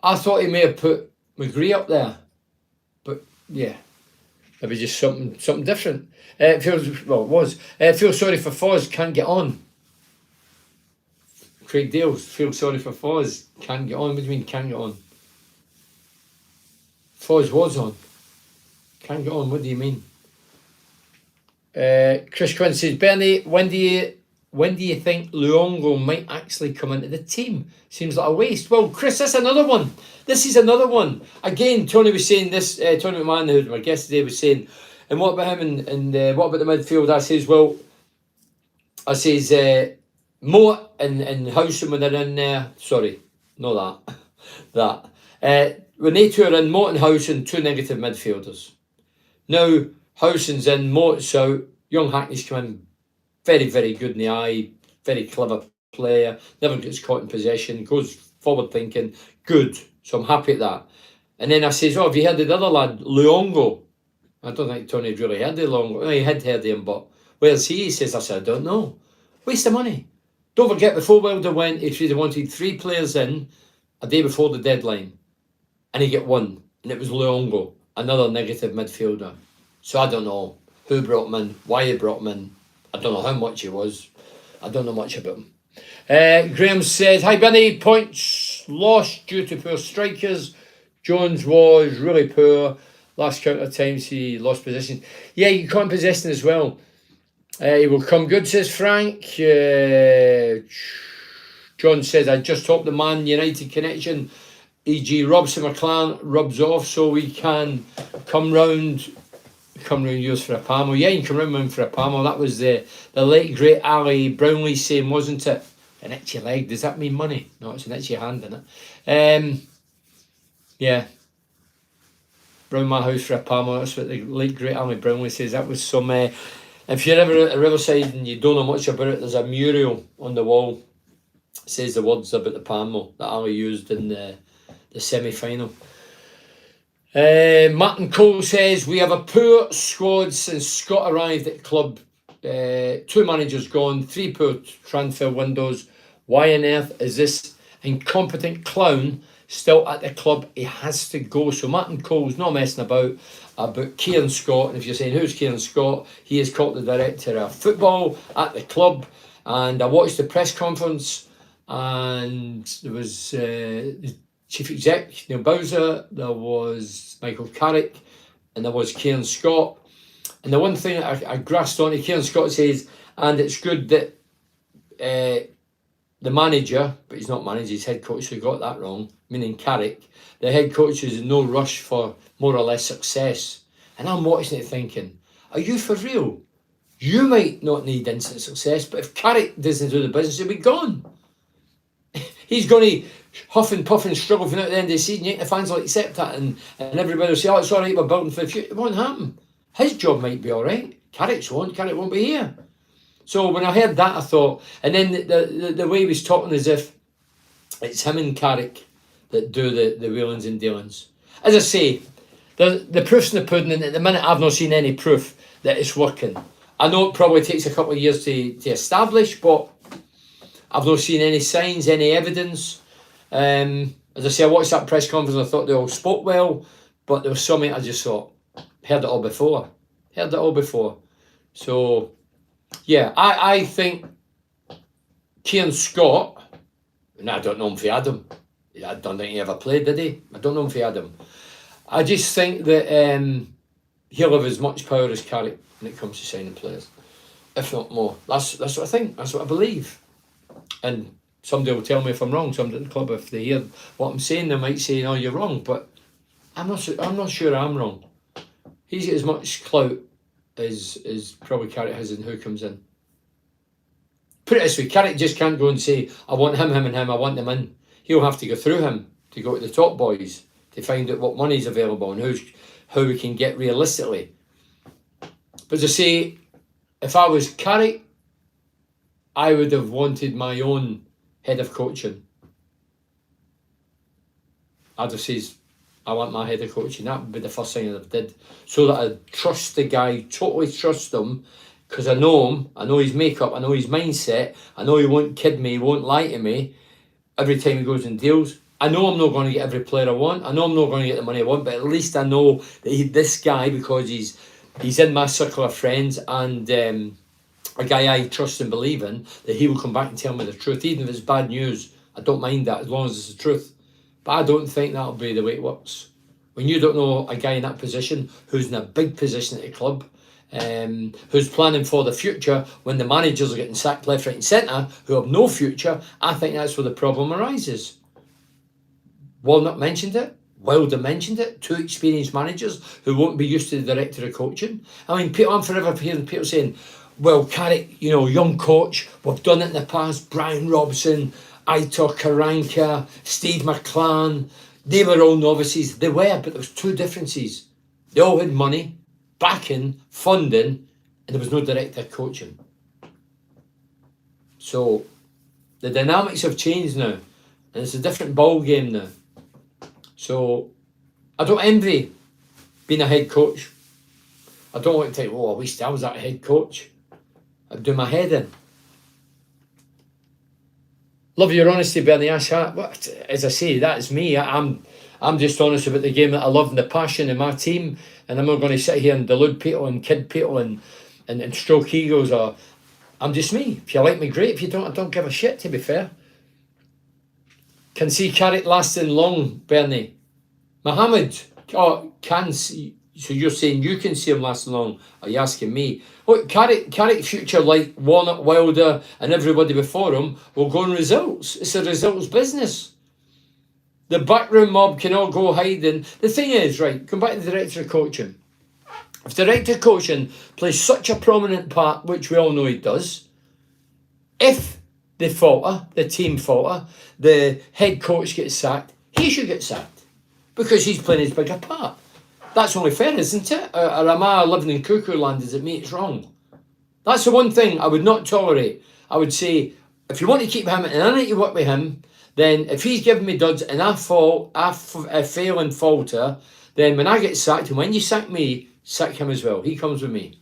I thought he may have put McGree up there. But, yeah. Maybe just something different. It was. Feel sorry for Foz, can't get on. Craig Dales, feel sorry for Foz, can't get on. What do you mean, can't get on? Foz was on. Can't get on, what do you mean? Chris Quinn says, Bernie, when do you think Luongo might actually come into the team? Seems like a waste. Well, Chris, that's another one. This is another one. Again, Tony was saying this, Tony McMahon, who's my guest today, was saying, and what about him and what about the midfield? I says, Moat and Howson when they're in there. Sorry, no that. When they two are in, Moat and Howson, two negative midfielders. Now, Howson's in, Moat's out. Young Hackney's come in, very, very good in the eye, very clever player, never gets caught in possession, goes forward thinking, good. So I'm happy at that. And then I says, have you heard of the other lad, Luongo? I don't think Tony had really heard of Luongo. Well, he had heard of him, but where's he? He says, I said, I don't know. Waste of money. Don't forget, before Wilder went, he wanted 3 players in a day before the deadline. And he got one. And it was Luongo, another negative midfielder. So I don't know who brought him in, why he brought him in. I don't know how much he was. I don't know much about him. Graham says, hi Benny, points lost due to poor strikers. Jones was really poor. Last couple of times he lost possession. Yeah, you caught in possession as well. He will come good, says Frank. John says, I just hope the Man United connection, e.g. Robson McLaren, rubs off so we can come round yours for a Pamo. Yeah, you can come round for a Pamo. That was the late great Ali Brownlee saying, wasn't it? An itchy leg. Does that mean money? No, it's an itchy hand, isn't it? Yeah. Round my house for a Pamo. That's what the late great Ali Brownlee says. That was some... if you're ever at Riverside and you don't know much about it, there's a mural on the wall. It says the words about the Pamo that Ali used in the semi-final. Martin Cole says, we have a poor squad since Scott arrived at club. 2 managers gone, 3 poor transfer windows. Why on earth is this incompetent clown still at the club? He has to go. So Martin Cole's not messing about Kieran Scott. And if you're saying, who's Kieran Scott? He is called the director of football at the club. And I watched the press conference, and there was the chief exec, Neil Bowser, there was Michael Carrick, and there was Kieran Scott. And the one thing I grasped onto, Kieran Scott says, and it's good that the manager, but he's not manager, he's head coach, so he got that wrong, meaning Carrick, the head coach is in no rush for more or less success. And I'm watching it thinking, are you for real? You might not need instant success, but if Carrick doesn't do the business, he'll be gone. He's going to huff and puff and struggle from at the end of the season, yet the fans will accept that, and everybody will say, oh, it's all right, we're building for the future. It won't happen. His job might be all right. Carrick won't be here. So when I heard that, I thought, and then the way he was talking as if it's him and Carrick that do the wheelings and dealings. As I say, the proof's in the pudding, and at the minute I've not seen any proof that it's working. I know it probably takes a couple of years to establish, but I've not seen any signs, any evidence. As I say, I watched that press conference and I thought they all spoke well, but there was something I just thought, heard it all before. So, yeah, I think Kieran Scott, and I don't know him for Adam. I don't think he ever played, did he? I don't know him for Adam. I just think that he'll have as much power as Carrick when it comes to signing players, if not more. That's what I think. That's what I believe. And somebody will tell me if I'm wrong. Somebody at the club, if they hear what I'm saying, they might say, "No, you're wrong." But I'm not sure I'm wrong. He's got as much clout as probably Carrick has in who comes in. Put it this way: Carrick just can't go and say, "I want him, him, and him. I want them in." He'll have to go through him to go to the top boys to find out what money's available and how we can get realistically. But as I say, If I was Carrick, I would have wanted my own head of coaching. I'd have said, I want my head of coaching. That would be the first thing I'd have did. So that I'd trust the guy, totally trust him, because I know him, I know his makeup, I know his mindset, I know he won't kid me, he won't lie to me every time he goes and deals. I know I'm not going to get every player I want. I know I'm not going to get the money I want, but at least I know that this guy, because he's in my circle of friends and a guy I trust and believe in, that he will come back and tell me the truth. Even if it's bad news, I don't mind that as long as it's the truth. But I don't think that'll be the way it works. When you don't know a guy in that position, who's in a big position at the club, who's planning for the future, when the managers are getting sacked left, right and centre, who have no future, I think that's where the problem arises. Walnut mentioned it. Wilder mentioned it. 2 experienced managers who won't be used to the director of coaching. I mean, I'm forever hearing people saying, well, Carrick, young coach, we've done it in the past. Brian Robson, Aitor Karanka, Steve McClan, they were all novices. They were, but there was 2 differences. They all had money, backing, funding, and there was no director of coaching. So the dynamics have changed now, and it's a different ball game now. So I don't envy being a head coach. I don't want to think, I wish I was that head coach. I'd do my head in. Love your honesty, Bernie. As I say, that is me. I'm just honest about the game that I love and the passion in my team, and I'm not going to sit here and delude people and kid people and stroke egos. Or I'm just me. If you like me, great. If you don't, I don't give a shit, to be fair. Can see Carrick lasting long, Bernie. Mohammed, can see. So you're saying you can see him lasting long? Are you asking me? Look, Carrick's future, like Warnock, Wilder and everybody before him, will go on results. It's a results business. The backroom mob can all go hiding. The thing is, right, come back to the director of coaching. If director of coaching plays such a prominent part, which we all know he does, if they falter, the team falter, the head coach gets sacked, he should get sacked because he's playing his bigger part. That's only fair, isn't it? Or am I living in cuckoo land? Does it mean it's wrong? That's the one thing I would not tolerate. I would say, if you want to keep him and I need to work with him, then if he's giving me duds and I fail and falter, then when I get sacked, and when you sack me, sack him as well. He comes with me.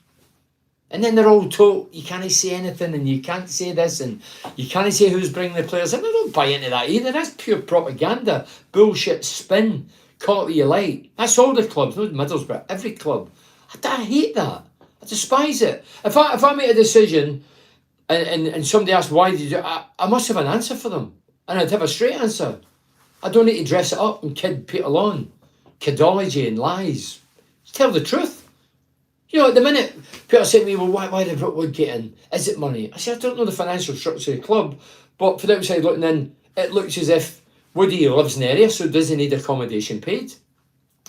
And then they're all told, you can't say anything and you can't say this and you can't say who's bringing the players in. I don't buy into that either. That's pure propaganda, bullshit, spin. Call it what you like. That's all the clubs, not Middlesbrough, every club. I hate that. I despise it. If I make a decision and somebody asks why did you do it, I must have an answer for them. And I'd have a straight answer. I don't need to dress it up and kid people on. Kidology and lies. Just tell the truth. At the minute, people say to me, well, why did Brookwood get in? Is it money? I say, I don't know the financial structure of the club, but for the outside looking in, it looks as if Woody lives in the area, so does he need accommodation paid?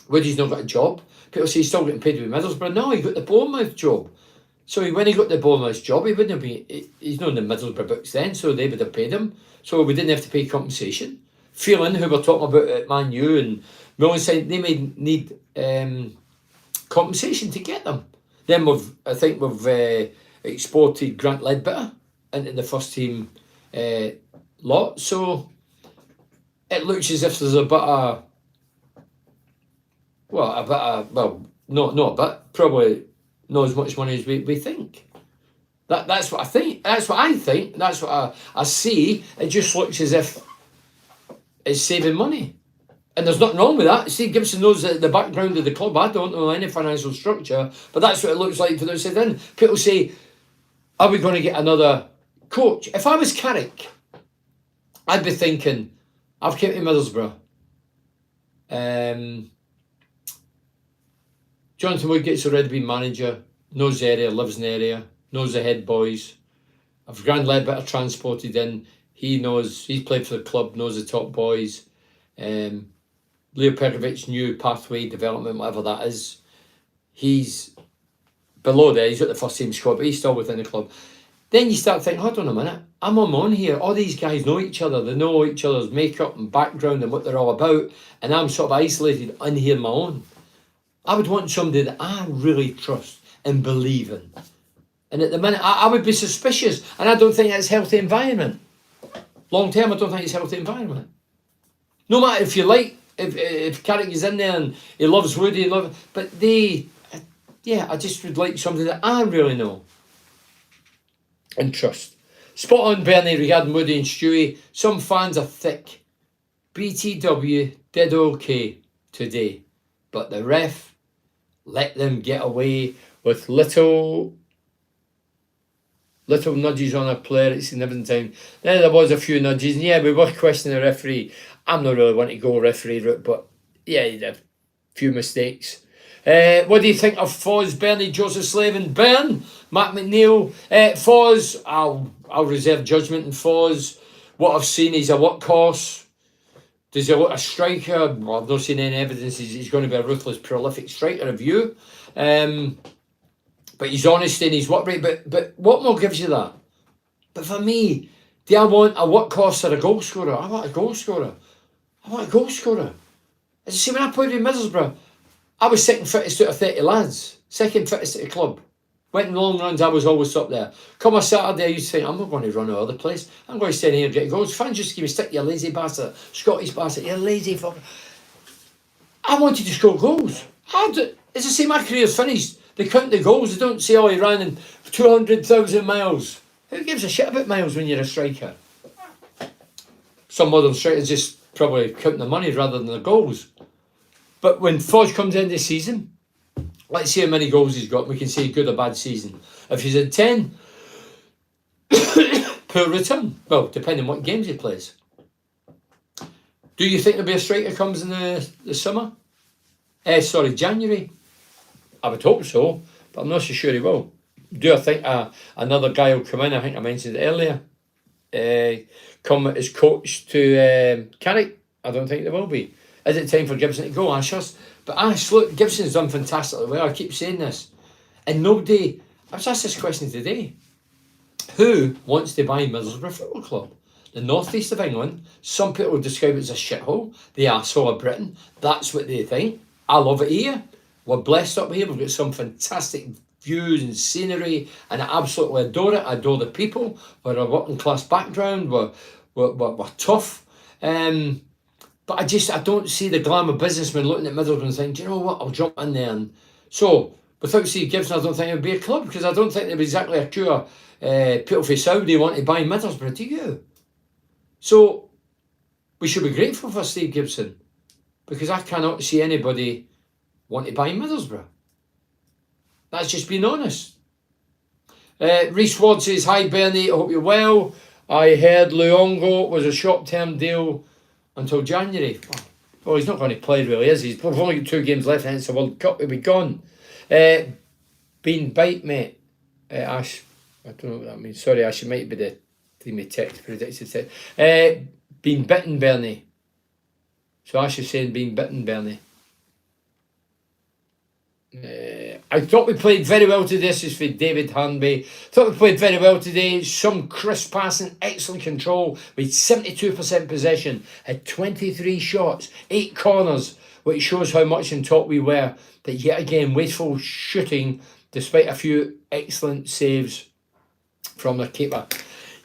Woody's not got a job. People say he's still getting paid with Middlesbrough. No, he got the Bournemouth job. So when he got the Bournemouth job, he wouldn't have been, he's not in the Middlesbrough books then, so they would have paid him. So we didn't have to pay compensation. Phelan, who we're talking about at Man U and Millside, they may need compensation to get them. Then I think we've exported Grant Ledbetter into the first team lot. So it looks as if there's probably not as much money as we think. That's what I think. That's what I think. That's what I see. It just looks as if it's saving money. And there's nothing wrong with that. Steve Gibson knows the background of the club. I don't know any financial structure, but that's what it looks like for the outside in. People say, are we going to get another coach? If I was Carrick, I'd be thinking, I've came to Middlesbrough. Jonathan Woodgate's already been manager, knows the area, lives in the area, knows the head boys. I've Grand Ledbetter transported in. He knows, he's played for the club, knows the top boys. Leo Pekovic, new pathway development, whatever that is. He's below there, he's got the first team squad, but he's still within the club. Then you start thinking, hold on a minute, I'm on my own here. All these guys know each other. They know each other's makeup and background and what they're all about. And I'm sort of isolated in here on my own. I would want somebody that I really trust and believe in. And at the minute, I would be suspicious, and I don't think that's a healthy environment. Long term, I don't think it's a healthy environment. No matter if you like, if Carrick is in there and he loves Woody, but I just would like somebody that I really know and trust. Spot on, Bernie, regarding Woody and Stewie. Some fans are thick. BTW did okay today, but the ref let them get away with little nudges on a player at significant time. Then there was a few nudges, and yeah, we were questioning the referee. I'm not really wanting to go referee route, but yeah, he did a few mistakes. What do you think of Foz, Bernie, Joseph Slaven, Bern, Matt McNeil? Foz, I'll reserve judgment on Foz. What I've seen, he's a workhorse. Does he look a striker? Well, I've not seen any evidence he's going to be a ruthless, prolific striker of you. But he's honest in his work rate. But what more gives you that? But for me, do I want a workhorse or a goal scorer? I want a goal scorer. As you see, when I played in Middlesbrough, I was second fittest out of 30 lads. Second fittest at the club. Went in long runs, I was always up there. Come a Saturday, I used to think, I'm not going to run all over the place. I'm going to stay in here and get goals. Fans just give me stick, you lazy bastard. Scottish bastard, you lazy fucker. I wanted to score goals. As I say, my career's finished. They count the goals. They don't say, oh, he ran in 200,000 miles. Who gives a shit about miles when you're a striker? Some modern strikers just probably count the money rather than the goals. But when Foz comes in this season, let's see how many goals he's got. We can say good or bad season. If he's at 10, poor return. Well, depending on what games he plays. Do you think there'll be a striker comes in the summer? January. I would hope so, but I'm not so sure he will. Do I think another guy will come in? I think I mentioned it earlier. Come as coach to Carrick? I don't think there will be. Is it time for Gibson to go? Look, Gibson's done fantastically well. I keep saying this. And nobody... I was asked this question today. Who wants to buy Middlesbrough Football Club? The northeast of England. Some people describe it as a shithole. The arsehole of Britain. That's what they think. I love it here. We're blessed up here. We've got some fantastic views and scenery. And I absolutely adore it. I adore the people. We're a working class background. We're tough. But I don't see the glamour businessman looking at Middlesbrough and saying, do you know what, I'll jump in there. And so, without Steve Gibson, I don't think it would be a club, because I don't think there'd be exactly a pure people from Saudi want to buy Middlesbrough, do you? So, we should be grateful for Steve Gibson, because I cannot see anybody want to buy Middlesbrough. That's just being honest. Reese Ward says, hi Bernie, I hope you're well. I heard Luongo was a short-term deal until January. Well, he's not going to play really, is he? We've only got 2 games left and it's the World Cup. He'll be gone. Being bite, mate. Ash, I don't know what that means. Sorry, Ash, it might be the thing with text, predicted text. Being bitten, Bernie. So Ash is saying being bitten, Bernie. I thought we played very well today. This is for David Hanby. Thought we played very well today. Some crisp passing, excellent control. We had 72% possession, had 23 shots, 8 corners, which shows how much in top we were. But yet again, wasteful shooting, despite a few excellent saves from the keeper.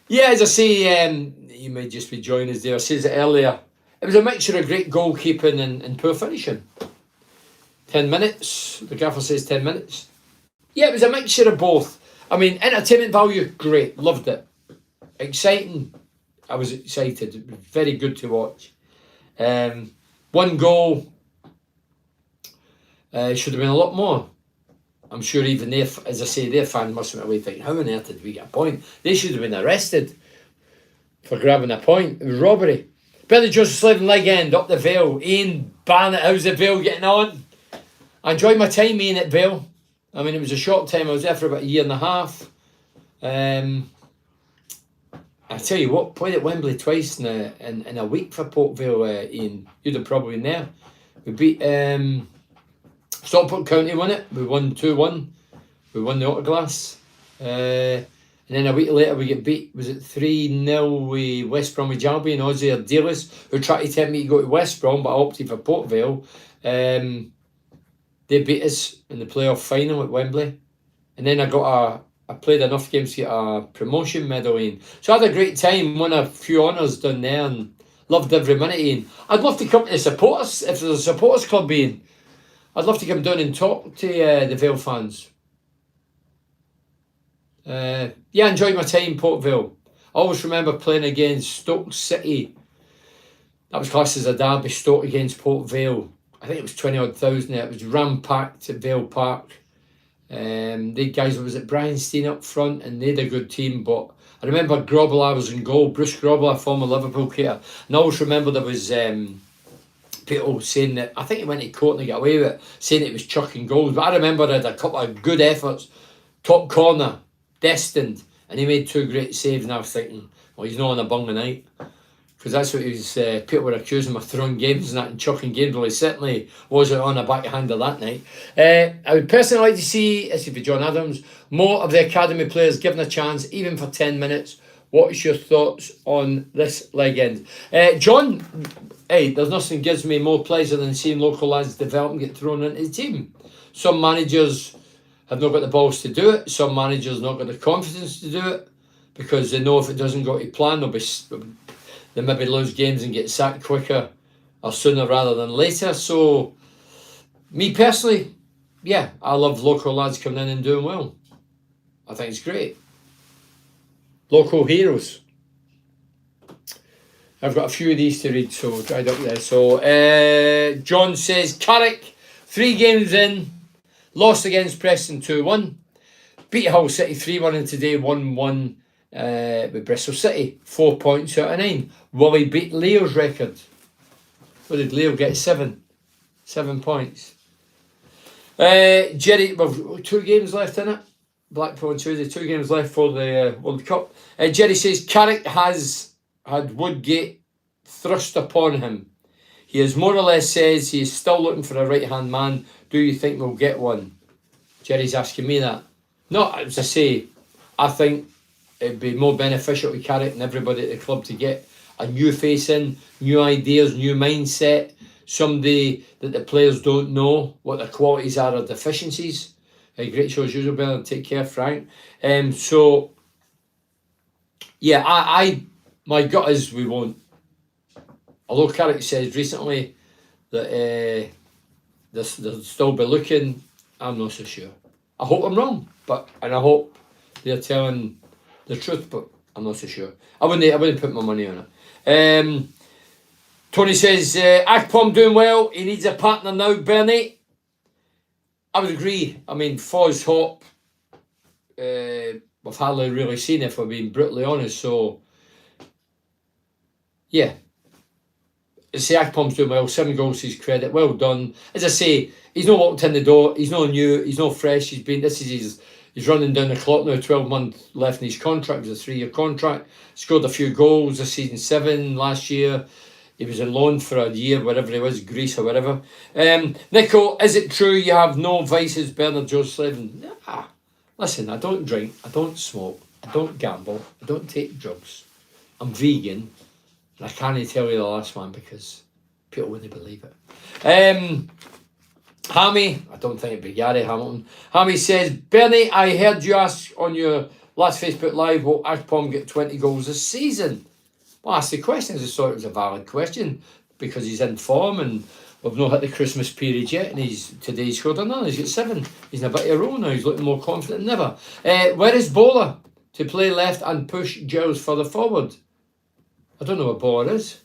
Yeah, as I say, you may just be joining us there. I said it earlier. It was a mixture of great goalkeeping and poor finishing. 10 minutes. The gaffer says 10 minutes. Yeah, it was a mixture of both. I mean, entertainment value, great. Loved it. Exciting. I was excited. It was very good to watch. 1 goal. Should have been a lot more. I'm sure even they, as I say, their fan must have been away thinking, how on earth did we get a point? They should have been arrested for grabbing a point. It was robbery. Billy Joseph Slaven leg end up the Vale. Ian Barnett, how's the Vale getting on? I enjoyed my time Ian at Vale. I mean, it was a short time. I was there for about 1.5 years. I tell you what, played at Wembley twice in a week for Port Vale, Ian. You'd have probably been there. We beat Stockport County, won it. We won 2-1. We won the Autoglass. And then a week later we get beat, was it 3-0 with West Bromwich Albion, Ozzy Ardiles, who tried to tempt me to go to West Brom, but I opted for Port Vale. They beat us in the playoff final at Wembley. And then I got I played enough games to get a promotion medal in. So I had a great time, won a few honours down there and loved every minute in. I'd love to come to the supporters, if there's a supporters club in. I'd love to come down and talk to the Vale fans. I enjoyed my time in Port Vale. I always remember playing against Stoke City. That was classed as a derby, Stoke against Port Vale. I think it was 20-odd thousand. It was ram-packed at Vale Park. The guys, was it Brian Steen up front, and they had a good team. But I remember Grobbelaar was in goal. Bruce Grobbelaar, former Liverpool player. And I always remember there was people saying that, I think he went to court and they got away with it, saying it was chucking goals. But I remember I had a couple of good efforts. Top corner, destined, and he made 2 great saves. And I was thinking, well, he's not on a bung tonight. Because that's what he was, people were accusing him of throwing games and that and chucking games. Well, he certainly wasn't on a backhander that night. I would personally like to see, this is for John Adams, more of the academy players given a chance, even for 10 minutes. What is your thoughts on this legend? John, hey, there's nothing gives me more pleasure than seeing local lads develop and get thrown into the team. Some managers have not got the balls to do it. Some managers not got the confidence to do it because they know if it doesn't go to plan, they maybe lose games and get sacked quicker or sooner rather than later. So, me personally, I love local lads coming in and doing well. I think it's great. Local heroes. I've got a few of these to read, so dried up there. So, John says, Carrick, 3 games in, lost against Preston 2-1, beat Hull City 3-1, and today 1-1 with Bristol City, 4 points out of 9. Will he beat Leo's record? What did Leo get? 7 points. Jerry, we've 2 games left in it. Blackpool and Tuesday, 2 games left for the World Cup. Jerry says Carrick has had Woodgate thrust upon him. He has more or less says he is still looking for a right-hand man. Do you think we'll get one? Jerry's asking me that. No, as I say, I think it'd be more beneficial to Carrick and everybody at the club to get a new face in, new ideas, new mindset, somebody that the players don't know what their qualities are or deficiencies. Great show as usual, Bernard. Take care, Frank. My gut is we won't. Although Carrick says recently that they'll still be looking, I'm not so sure. I hope I'm wrong, and I hope they're telling the truth, but I'm not so sure. I wouldn't put my money on it. Tony says Akpom doing well. He needs a partner now, Bernie. I would agree. I mean, Foz Hop, we've hardly really seen it, if we're being brutally honest. So, yeah. I say Akpom's doing well. 7 goals to his credit. Well done. As I say, he's not walked in the door. He's not new. He's not fresh. He's running down the clock now. 12 months left in his contract. It was a 3-year contract. Scored a few goals this season, 7 last year. He was on loan for a year, wherever he was, Greece or whatever. Nico, is it true you have no vices, Bernard Joe Slaven? Nah. Listen, I don't drink, I don't smoke, I don't gamble, I don't take drugs. I'm vegan, and I can't tell you the last one because people wouldn't believe it. Hammy, I don't think it'd be Gary Hamilton. Hammy says, Bernie, I heard you ask on your last Facebook Live, will Akpom get 20 goals this season? Well, I asked the question. I just thought it was a valid question because he's in form and we've not hit the Christmas period yet. And today he scored another. He's got 7. He's in a bit of a row now. He's looking more confident than ever. Where is Bowler to play left and push Giles further forward? I don't know what Bowler is.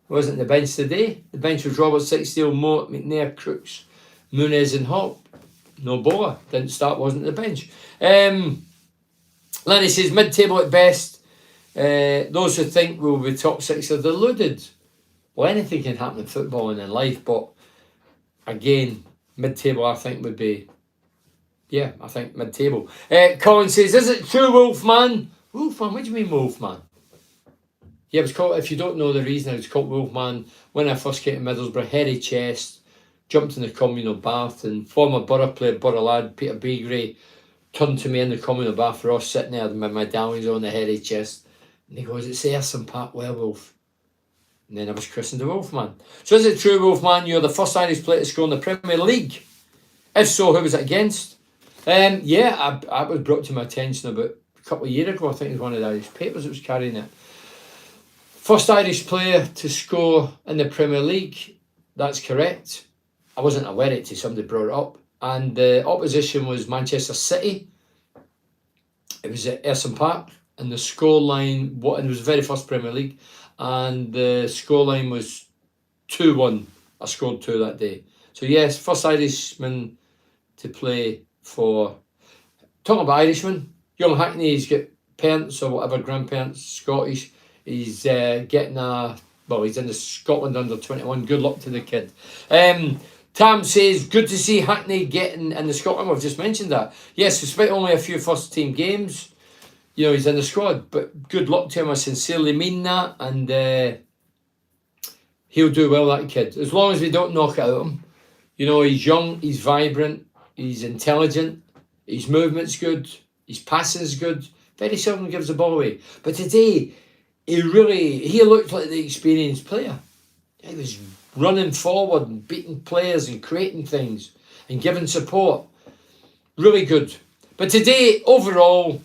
He wasn't the bench today. The bench was Robert Sixdale, Moat, McNair, Crooks, Muniz and Hop. No Bowler. Didn't start, wasn't the bench. Lenny says mid-table at best. Those who think we'll be top 6 are deluded. Well, anything can happen in football and in life, but again, mid-table I think would be, I think mid-table. Colin says, is it true, Wolfman? Wolfman, what do you mean Wolfman? Yeah, it was called, if you don't know the reason, it was called Wolfman when I first came to Middlesbrough, hairy chest, jumped in the communal bath, and former Borough player, Borough lad, Peter Beagray, turned to me in the communal bath, for us sitting there with my medallions on the hairy chest. And he goes, it's Erson Park Werewolf. And then I was christened the Wolfman. So is it true, Wolfman, you're the first Irish player to score in the Premier League? If so, who was it against? Yeah, I was brought to my attention about a couple of years ago. I think it was one of the Irish papers that was carrying it. First Irish player to score in the Premier League. That's correct. I wasn't aware of it till somebody brought it up. And the opposition was Manchester City. It was at Ayresome Park. And the scoreline, it was the very first Premier League. And the scoreline was 2-1. I scored 2 that day. So yes, first Irishman to play for... Talking about Irishman, young Hackney, he's got parents or whatever, grandparents, Scottish. He's getting he's in the Scotland under-21. Good luck to the kid. Tam says, good to see Hackney getting in the Scotland. I've just mentioned that. Yes, despite only a few first-team games, he's in the squad. But good luck to him. I sincerely mean that. And he'll do well, that kid. As long as we don't knock it out of him. He's young, he's vibrant, he's intelligent, his movement's good, his passing's good. Very seldom gives the ball away. But today, he looked like the experienced player. He was running forward and beating players and creating things and giving support. Really good. But today, overall,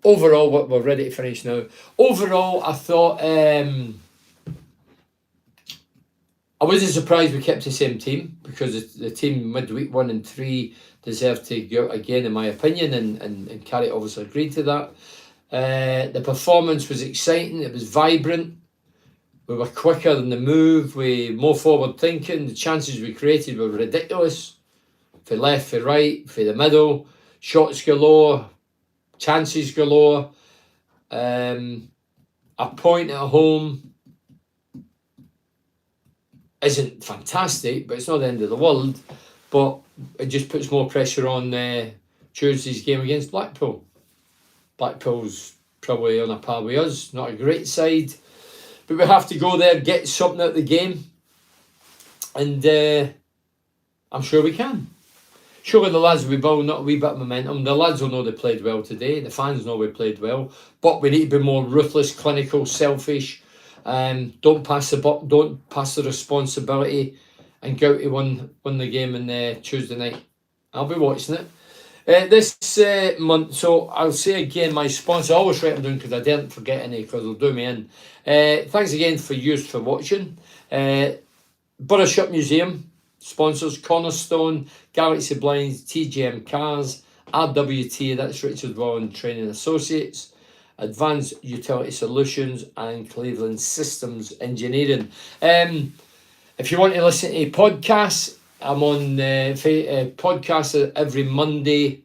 we're ready to finish now. Overall, I thought I wasn't surprised we kept the same team, because the team midweek 1 and 3 deserved to go out again, in my opinion, and Carrie obviously agreed to that. The performance was exciting, it was vibrant, we were quicker than the move, we more forward thinking, the chances we created were ridiculous, for left, for right, for the middle, shots galore, chances galore. A point at home isn't fantastic, but it's not the end of the world. But it just puts more pressure on Tuesday's game against Blackpool. Blackpool's probably on a par with us, not a great side, but we have to go there, get something out of the game, and I'm sure we can. Surely the lads will be building up a wee bit of momentum. The lads will know they played well today. The fans know we played well, but we need to be more ruthless, clinical, selfish. Don't pass the buck, don't pass the responsibility, and go out to win the game on Tuesday night. I'll be watching it this month. So I'll say again, my sponsor, I always write them down because I didn't forget any, because they'll do me in. Thanks again for watching. Borough Museum sponsors Cornerstone, Galaxy Blinds, TGM Cars, RWT, that's Richard Warren Training Associates, Advanced Utility Solutions, and Cleveland Systems Engineering. If you want to listen to podcasts, I'm on podcasts every Monday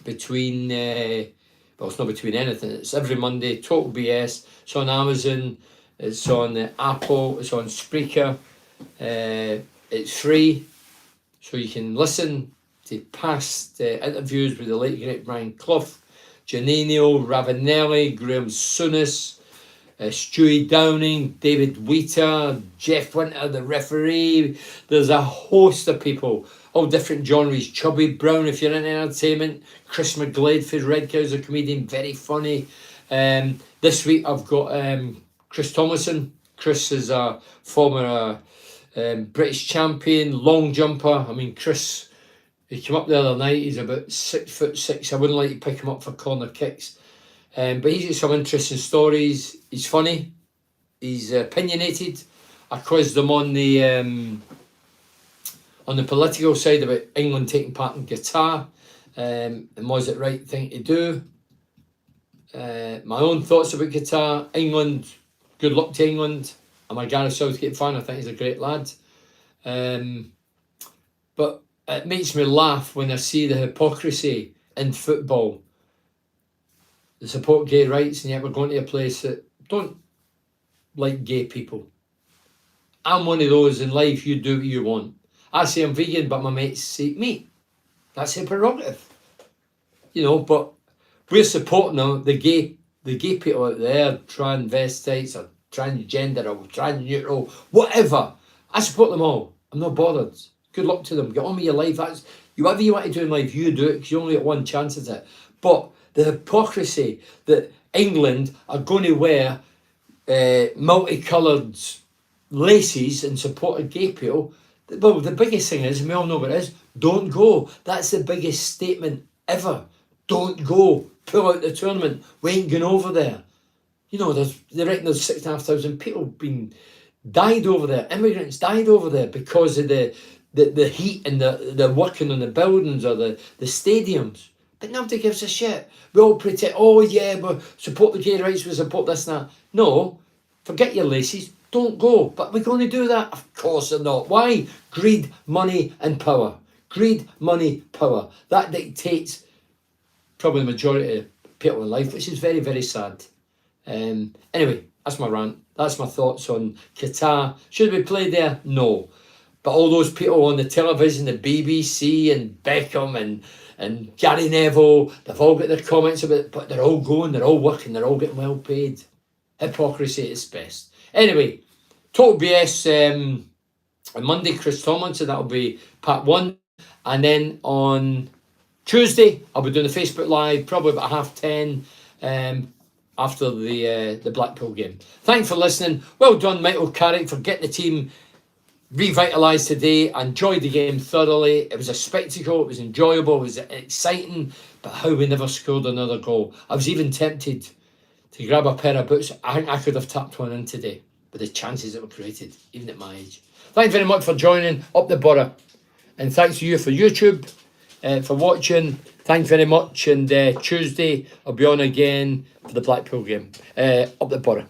between, it's not between anything, it's every Monday, Total BS. It's on Amazon, it's on Apple, it's on Spreaker. It's free, so you can listen to past interviews with the late great Brian Clough, Janino Ravanelli, Graham Souness, Stewie Downing, David Wheater, Jeff Winter, the referee. There's a host of people, all different genres. Chubby Brown, if you're into entertainment. Chris McGlade for Red Cows, a comedian, very funny. This week I've got Chris Thomason. Chris is a former British champion, long jumper. I mean, Chris, he came up the other night, he's about 6'6". I wouldn't like to pick him up for corner kicks. But he's got some interesting stories. He's funny. He's opinionated. I quizzed him on the political side about England taking part in Qatar. And was it the right thing to do? My own thoughts about Qatar. England, good luck to England. I'm a Gareth Southgate fan. I think he's a great lad. But it makes me laugh when I see the hypocrisy in football. They support gay rights, and yet we're going to a place that don't like gay people. I'm one of those in life, you do what you want. I say I'm vegan, but my mates eat meat. That's their prerogative. But we're supporting them, the gay people out there, transvestites or transgender or transneutral, whatever. I support them all. I'm not bothered. Good luck to them. Get on with your life. That's whatever you want to do in life, you do it, because you only get one chance at it. But the hypocrisy that England are going to wear multicoloured laces in support of gay people, Well, the biggest thing is, and we all know what it is, don't go. That's the biggest statement ever. Don't go. Pull out the tournament. We ain't going over there. You know, they reckon there's 6,500 people died over there. Immigrants died over there because of the heat and the working on the buildings or the stadiums. But nobody gives a shit. We all pretend, oh yeah, we support the gay rights, we support this and that. No, forget your laces. Don't go. But we're going to do that? Of course they're not. Why? Greed, money and power. Greed, money, power. That dictates probably the majority of people in life, which is very, very sad. Anyway, that's my rant. That's my thoughts on Qatar. Should we play there? No. But all those people on the television, the BBC and Beckham and Gary Neville, they've all got their comments about it, but they're all going, they're all working, they're all getting well paid. Hypocrisy at its best. Anyway, Total BS on Monday, Chris Tomlinson, that'll be part 1. And then on Tuesday, I'll be doing the Facebook Live, probably about 10:30, after the Blackpool game. Thanks for listening. Well done, Michael Carrick, for getting the team revitalised today. I enjoyed the game thoroughly. It was a spectacle. It was enjoyable. It was exciting. But how we never scored another goal. I was even tempted to grab a pair of boots. I think I could have tapped one in today with the chances that were created, even at my age. Thanks very much for joining Up the Borough. And thanks to you for YouTube, for watching. Thanks very much. And Tuesday, I'll be on again for the Blackpool game. Up the Borough.